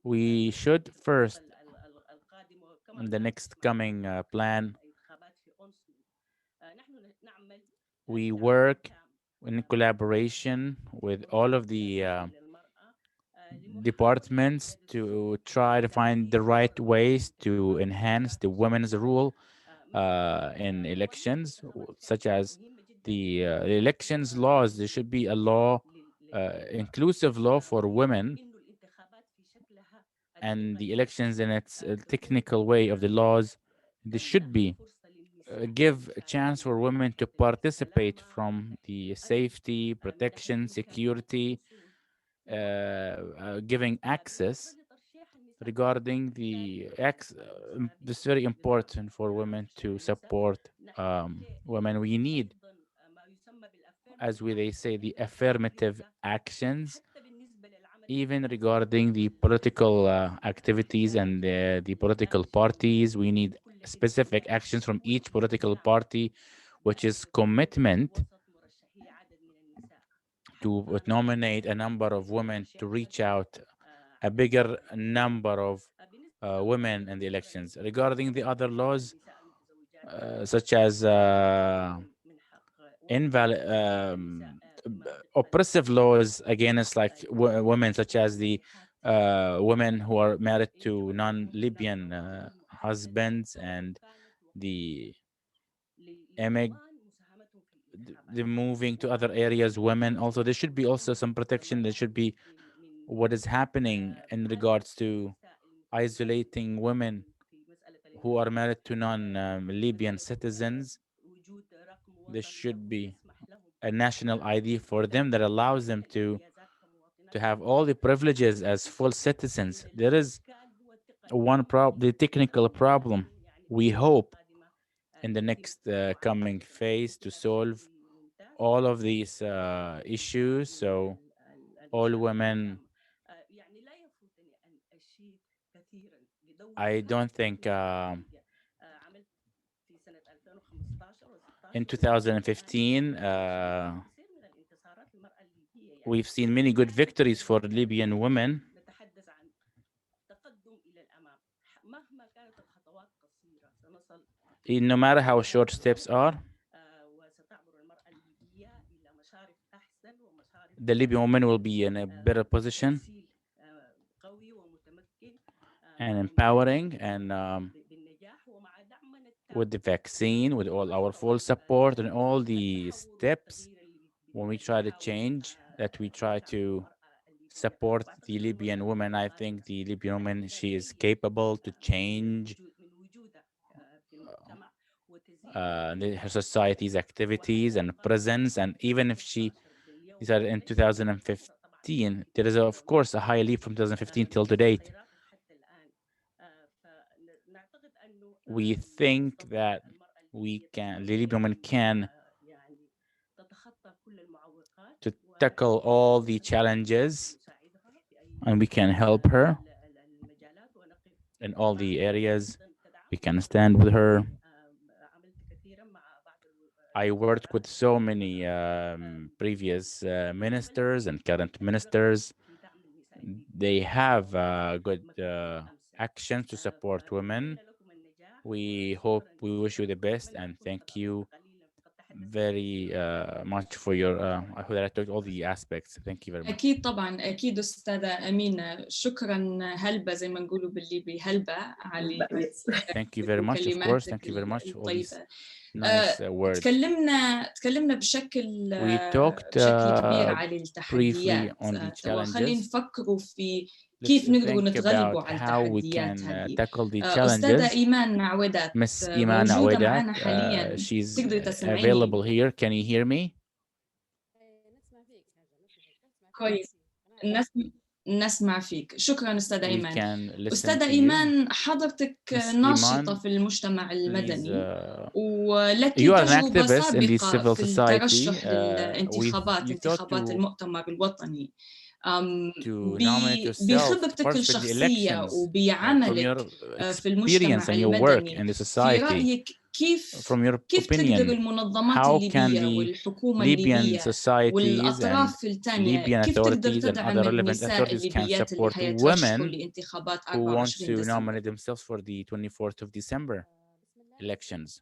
We should first, in the next coming plan, we work in collaboration with all of the departments to try to find the right ways to enhance the women's role in elections, such as the elections laws. There should be a law, inclusive law for women, and the elections in its technical way of the laws, there should be give a chance for women to participate from the safety, protection, security, giving access regarding the it's very important for women to support women. We need, as they say, the affirmative actions, even regarding the political activities and the political parties. We need specific actions from each political party, which is commitment to nominate a number of women to reach out a bigger number of women in the elections. Regarding the other laws, such as oppressive laws against like women, such as the women who are married to non-Libyan husbands and the moving to other areas, women also, there should be also some protection. There should be what is happening in regards to isolating women who are married to non-Libyan citizens. There should be a national ID for them that allows them to have all the privileges as full citizens. There is the technical problem. We hope in the next coming phase to solve all of these issues, so all women. I don't think in 2015 we've seen many good victories for Libyan women. No matter how short steps are, the Libyan woman will be in a better position and empowering, and with the vaccine, with all our full support and all the steps, when we try to change, that we try to support the Libyan woman. I think the Libyan woman, she is capable to change her society's activities and presence. And even if she decided in 2015, there is of course a high leap from 2015 till to date. We think that the Libyan woman can to tackle all the challenges, and we can help her in all the areas. We can stand with her. I worked with so many previous ministers and current ministers. They have good actions to support women. We wish you the best, and thank you very much for your I hope that I told all the aspects. Thank you very much. أكيد طبعا، أكيد أستاذة أمينة، شكرا هلبة زي ما نقولوا بالليبي، هلبة على Thank you very much, of course. Thank you very much for all these nice words. تكلمنا بشكل كبير على التحديات. خلينا نفكروا في كيف نقدروا نتغلبوا على التحديات هذه. أستاذة إيمان عودات موجودة معنا حاليا، she's available here. Can you hear me? كويس، نسمع فيك. شكرا أستاذة إيمان. أستاذة إيمان، حضرتك ناشطة في المجتمع المدني ولك تجربة سابقة في الترشح للانتخابات، انتخابات المؤتمر الوطني. بخبرتك الشخصية وبعملك في المجتمع المدني، في رأيك كيف تقدر المنظمات الليبية والحكومة الليبية والأطراف الثانية كيف تقدر تدعم النساء الليبيات اللي هيترشحوا لانتخابات 24 to nominate themselves for the 24th of December elections?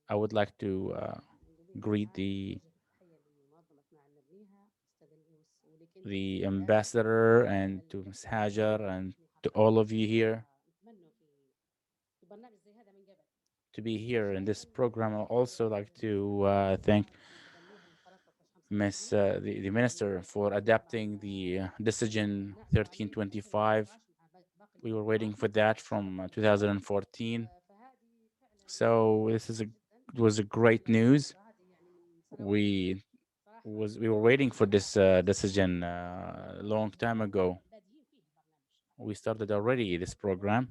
I would like to greet the ambassador and to Ms. Hajar and to all of you here to be here in this program. I also like to thank the minister for adapting the decision 1325. We were waiting for that from 2014. So this was a great news. We were waiting for this decision a long time ago. We started already this program.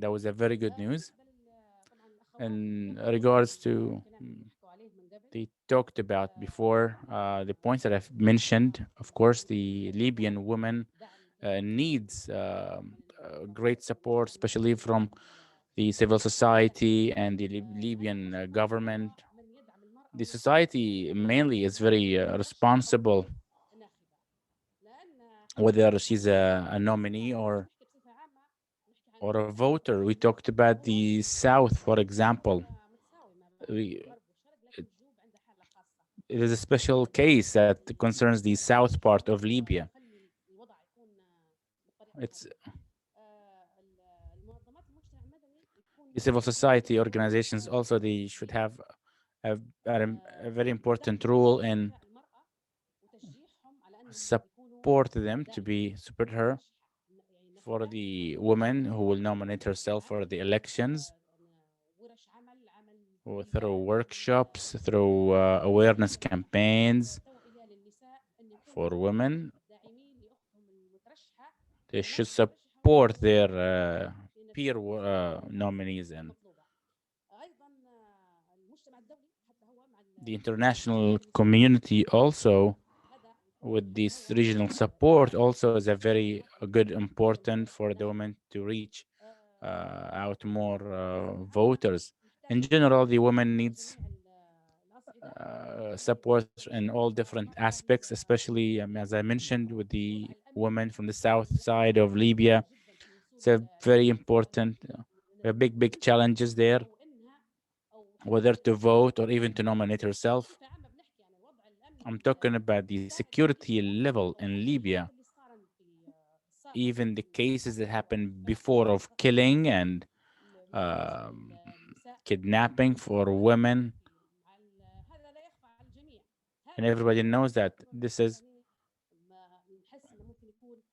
That was a very good news. In regards to they talked about before, the points that I've mentioned, of course, the Libyan woman needs great support, especially from the civil society and the Libyan government. The society mainly is very responsible, whether she's a nominee or a voter. We talked about the South, for example. It is a special case that concerns the south part of Libya. It's the civil society organizations also, they should have a very important role in support them to support her for the woman who will nominate herself for the elections, or through workshops, through awareness campaigns for women. They should support their peer nominees, and the international community also, with this regional support, also is a very good important for the women to reach out more voters. In general, the woman needs support in all different aspects, especially as I mentioned with the women from the south side of Libya. It's a very important, big challenges there, whether to vote or even to nominate herself. I'm talking about the security level in Libya. Even the cases that happened before of killing and kidnapping for women, and everybody knows that this is,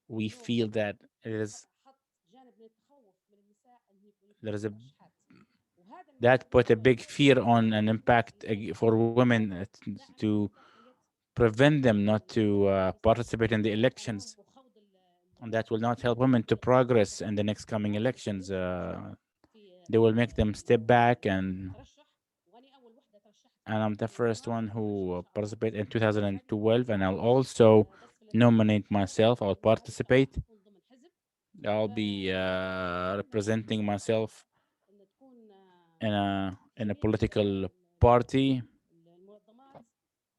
we feel that there is that put a big fear on an impact for women to prevent them not to participate in the elections, and that will not help women to progress in the next coming elections. They will make them step back, and I'm the first one who participated in 2012, and I'll also nominate myself. I'll participate. I'll be representing myself in a political party.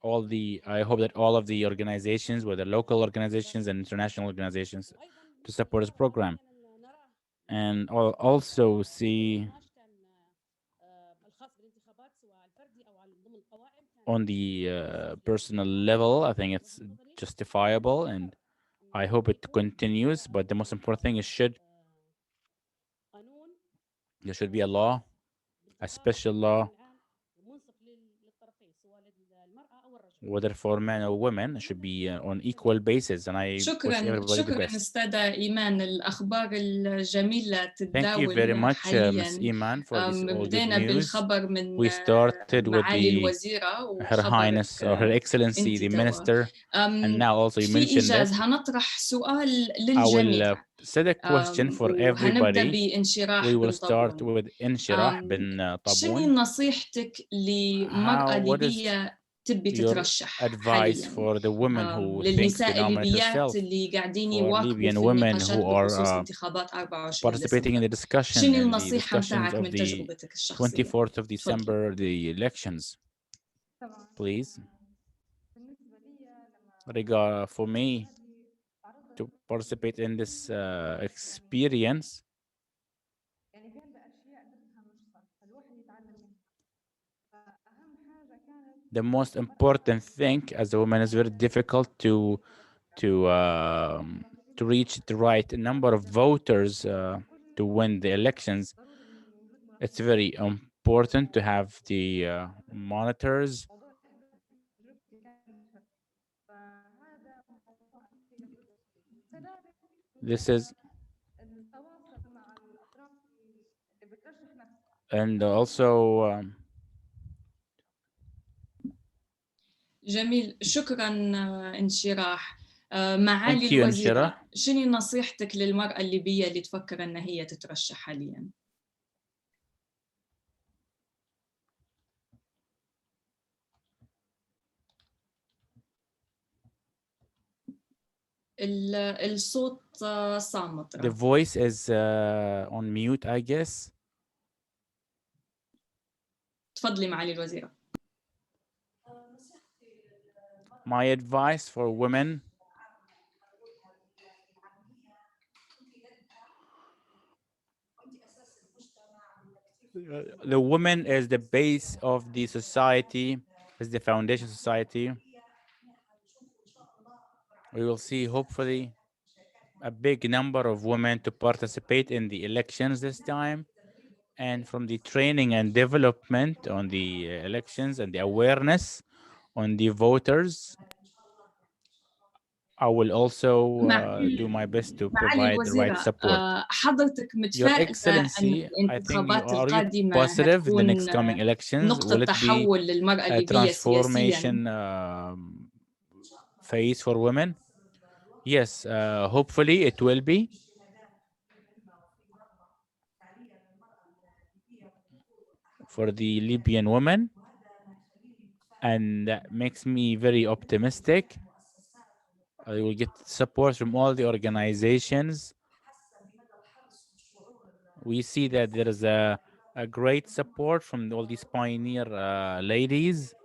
I hope that all of the organizations, whether local organizations and international organizations, to support this program. And I'll also see on the personal level, I think it's justifiable, and I hope it continues. But the most important thing is there should be a law, a special law, whether for men or women, should be on equal basis. And I wish everybody the best. أستاذة إيمان، الأخبار الجميلة Thank you very تتداول much, حاليا. Ms. Iman, for this all good بدينا news. بالخبر من We started with معالي the الوزيرة Her Highness or Her Excellency, the Minister, and now also you في mentioned that. إيجاز هنطرح سؤال I will للجميع. set a question for وهنبدأ everybody. بانشراح We will بن start طابون. with انشراح بن شنو طابون. نصيحتك لمرأة What is ليبية تبي your تترشح advice حاليا؟ for the women who think to للنساء nominate الليبيات herself, اللي قاعدين for يواكبوا Libyan في women النقاشات who بخصوص are انتخابات 24 participating in the ديسمبر. discussion شنو and the النصيحة discussions متاعك of من the تجربتك الشخصية؟ 24th of تفضل. December, the elections, please. For me to participate in this experience, the most important thing as a woman is very difficult to reach the right number of voters to win the elections. It's very important to have the monitors. This is, and also جميل، شكرا انشراح. معالي thank you, الوزيرة، انشراح. شنو نصيحتك للمرأة الليبية اللي تفكر أن هي تترشح حاليا؟ الصوت صامت. The voice is on mute, I guess. تفضلي معالي الوزيرة. My advice for women the woman is the base of the society, is the foundation society. We will see hopefully a big number of women to participate in the elections this time. And from the training and development on the elections and the awareness on the voters, I will also do my best to provide the right support. حضرتك Your متفائلة Excellency, أن I think you الانتخابات are you القادمة positive in the next هتكون coming elections? نقطة Will it be تحول للمرأة a الليبية transformation سياسياً؟ phase for women? Yes, hopefully it will be. For the Libyan women, and that makes me very optimistic. I will get support from all the organizations. We see that there is a great support from all these pioneer ladies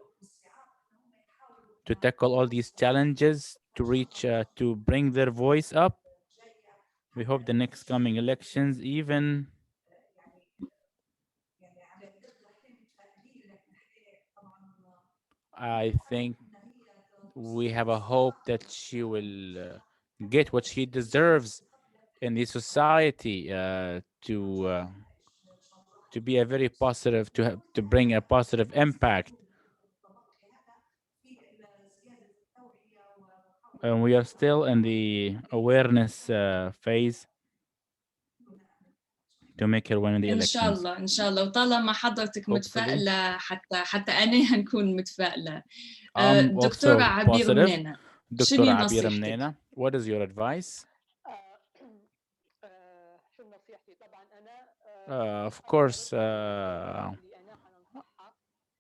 to tackle all these challenges, to reach, to bring their voice up. We hope the next coming elections, even I think we have a hope that she will get what she deserves in the society, to be a very positive, to bring a positive impact. And we are still in the awareness phase to make her win in the إن elections. شاء الله إن شاء الله، وطالما حضرتك متفائلة حتى أنا هنكون متفائلة. دكتورة عبير منينة، دكتورة عبير منينة, what is your advice? Of course,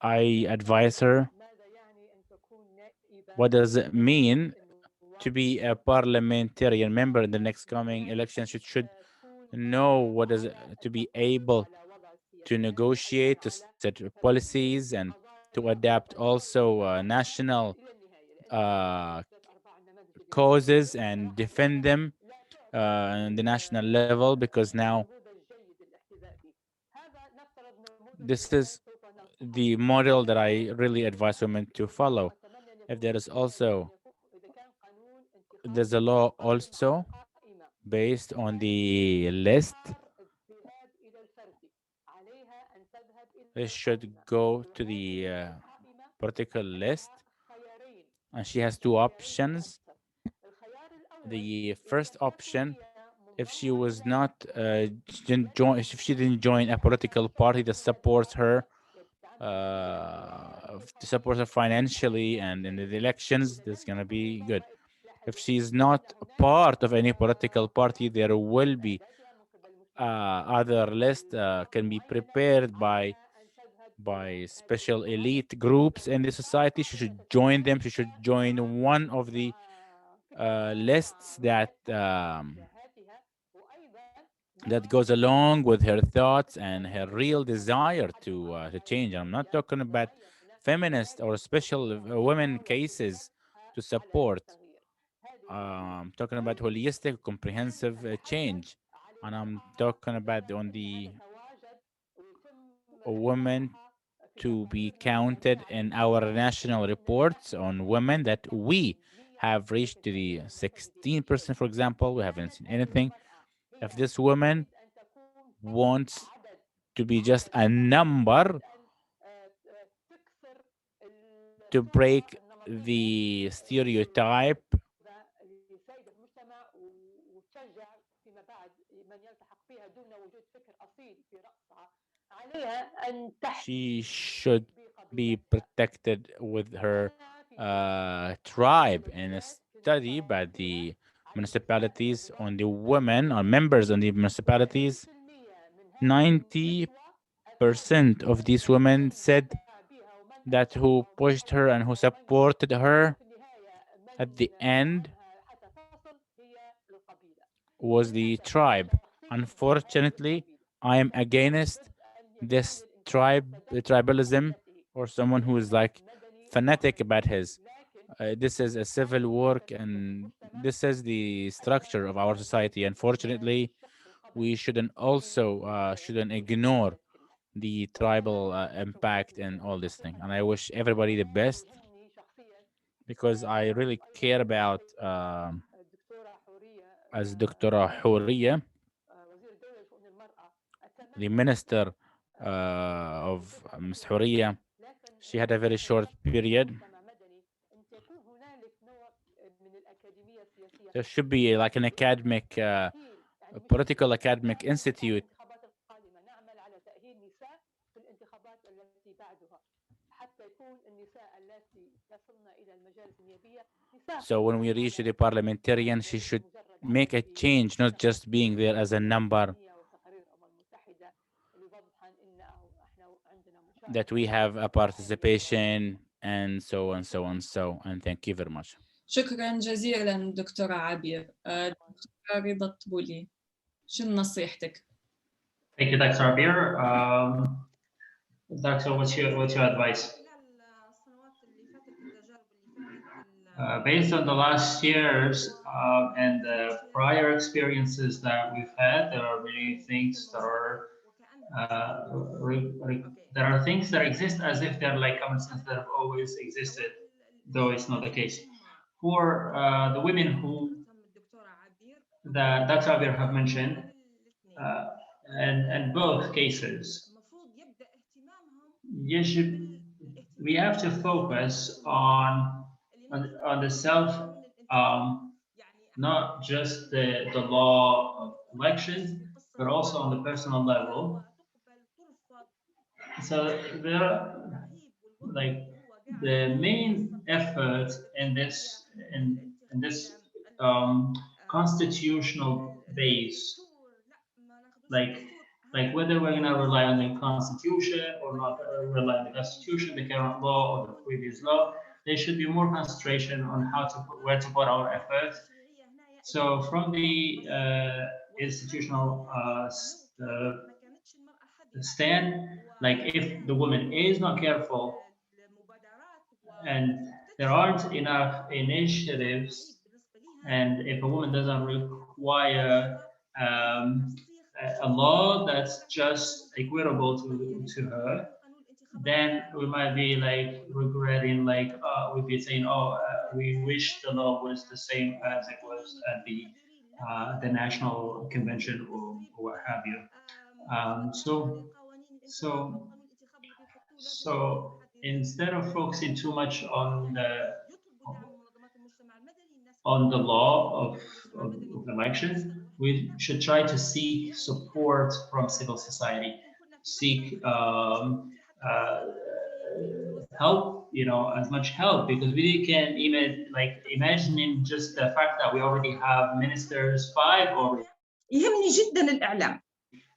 I advise her. What does it mean to be a parliamentarian member in the next coming elections? She should know what is to be able to negotiate, to set policies, and to adapt also national causes and defend them on the national level, because now this is the model that I really advise women to follow. If there is also, there's a law also based on the list, it should go to the particular list, and she has two options. The first option, if she was not if she didn't join a political party that supports her, to support her financially and in the elections, that's gonna be good. If she's not part of any political party, there will be other list can be prepared by special elite groups in the society. She should join them. She should join one of the lists that that goes along with her thoughts and her real desire to change. I'm not talking about feminist or special women cases to support. I'm talking about holistic, comprehensive change, and I'm talking about on the women to be counted in our national reports on women that we have reached to the 16%, for example. We haven't seen anything. If this woman wants to be just a number to break the stereotype, she should be protected with her tribe. In a study by the municipalities on the women or members on the municipalities, 90% of these women said that who pushed her and who supported her at the end was the tribe. Unfortunately, I am against this tribalism, or someone who is like fanatic about his. This is a civil work, and this is the structure of our society. Unfortunately, we shouldn't ignore the tribal impact and all this thing. And I wish everybody the best, because I really care about, as Dr. Houriya, the minister of Ms. Houriya, she had a very short period. There should be like an academic, a political academic institute. So when we reach the parliamentarian, she should make a change, not just being there as a number. That we have a participation and so on, so on, so, and thank you very much. شكرا جزيلا دكتورة عبير. دكتورة رضا الطبولي، شنو نصيحتك؟ Thank you, Dr. Abir. Doctor, what's your advice? Based on the last years and the prior experiences that we've had, there are many things that are there are things that exist as if they're like common sense that have always existed, though it's not the case. For the women who Dr. Abir have mentioned, and both cases, we have to focus on the self, not just the law of elections, but also on the personal level. So there are like the main effort in this constitutional base, like whether we're going to rely on the Constitution or not rely on the Constitution, the current law or the previous law, there should be more concentration on where to put our effort. So from the institutional stand, like if the woman is not careful and there aren't enough initiatives, and if a woman doesn't require a law that's just equitable to her, then we might be like regretting, like we'd be saying, we wish the law was the same as it was at the National Convention or what have you. So instead of focusing too much on the law of elections, we should try to seek support from civil society, seek help, as much help, because we can even imagining just the fact that we already have ministers, 5 already. يهمني جدا الإعلام.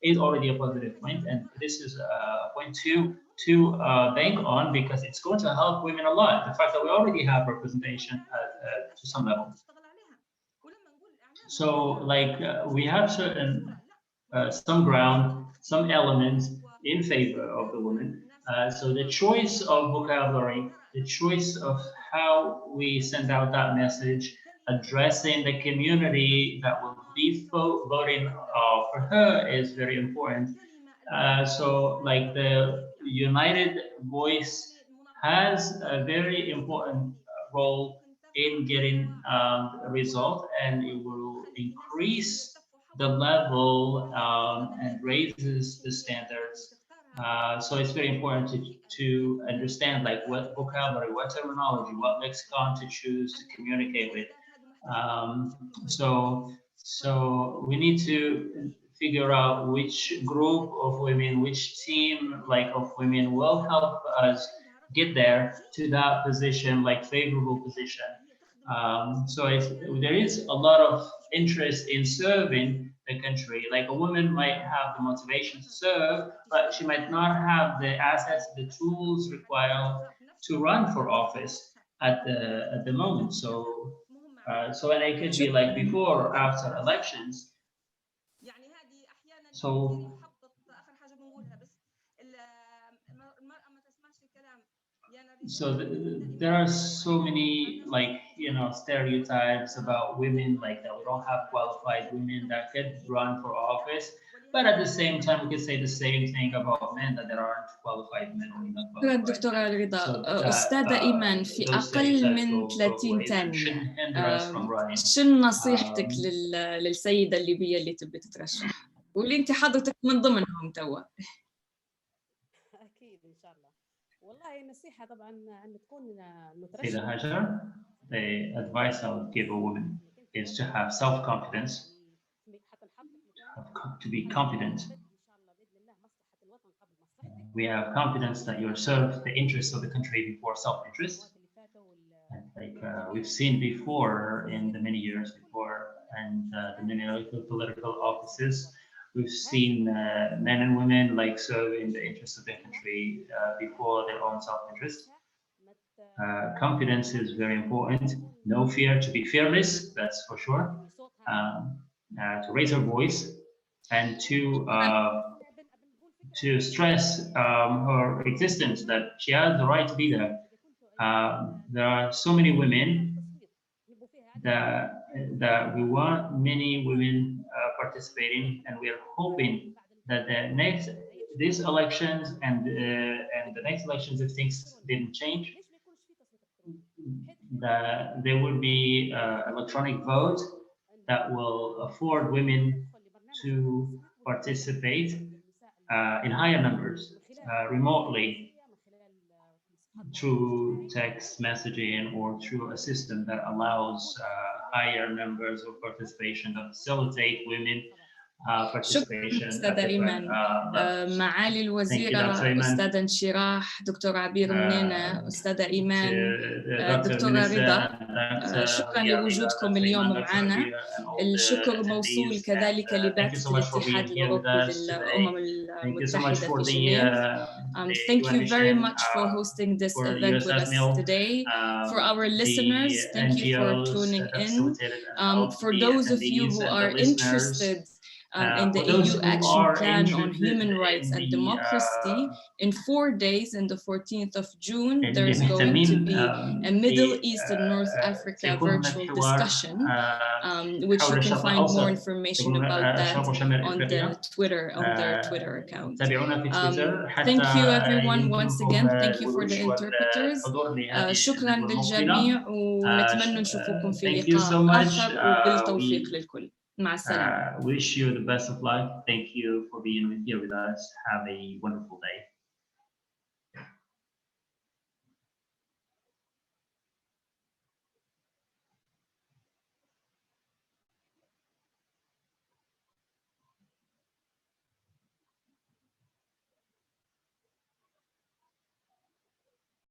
Is already a positive point, and this is a point to bank on, because it's going to help women a lot. The fact that we already have representation to some level. So, we have certain some ground, some elements in favor of the woman. So the choice of vocabulary, the choice of how we send out that message, addressing the community that will be voting for her is very important. So the United Voice has a very important role in getting a result, and it will increase the level and raises the standards. So it's very important to understand what vocabulary, what terminology, what lexicon to choose to communicate with. So we need to figure out which group of women, which team of women will help us get there to that position, favorable position. So there is a lot of interest in serving the country. A woman might have the motivation to serve, but she might not have the assets, the tools required to run for office at the moment. So and it could be before or after so there are so many, like, you know, stereotypes about women, like that we don't have qualified women that could run for office, but at the same time we could say the same thing about men, that there aren't qualified men or not شكرا qualified. دكتورة رضا. So أستاذة إيمان، في those أقل stereotypes من go 30 away. It ثانية shouldn't hinder us from running. شن نصيحتك للسيدة الليبية اللي تبي تترشح، واللي أنت حضرتك من ضمنهم توا؟ اكيد ان شاء الله. والله نصيحه طبعا ان تكون Sayyidah مترشح. Hajar, the advice I would give a woman is to have self-confidence, to be confident. We have confidence that you'll serve the interests of the country before self-interest. Like we've seen before in the many years before, and the many political offices, we've seen men and women like serve in the interests of the country before their own self-interest. Confidence is very important. No fear, to be fearless, that's for sure. To raise her voice and to stress her existence, that she has the right to be there. There are so many women that we want many women participating, and we are hoping that these elections and the next elections, if things didn't change, that there will be electronic vote that will afford women to participate in higher numbers remotely, through text messaging or through a system that allows higher numbers of participation, that facilitate women participation. أستاذة إيمان. معالي الوزيرة أستاذة انشراح، دكتور عبير منينة، أستاذة إيمان، دكتورة رضا، شكرا لوجودكم اليوم معنا. الشكر موصول كذلك لبعثة الاتحاد الأوروبي للأمم المتحدة في جنيف. Thank you very much for hosting this event with us today. For our listeners, thank you for tuning in. For those of you who are interested in the EU Action Plan on Human Rights and Democracy, in 4 days, on the 14th of June, there's going to be a Middle East and North Africa virtual discussion, which you can find more information about that on their Twitter account. Thank you everyone once again. Thank you for the interpreters. شكرا للجميع، ونتمنى نشوفكم في لقاء آخر وبالتوفيق للكل. مع السلامة. Wish you the best of luck. Thank you for being here with us. Have a wonderful day.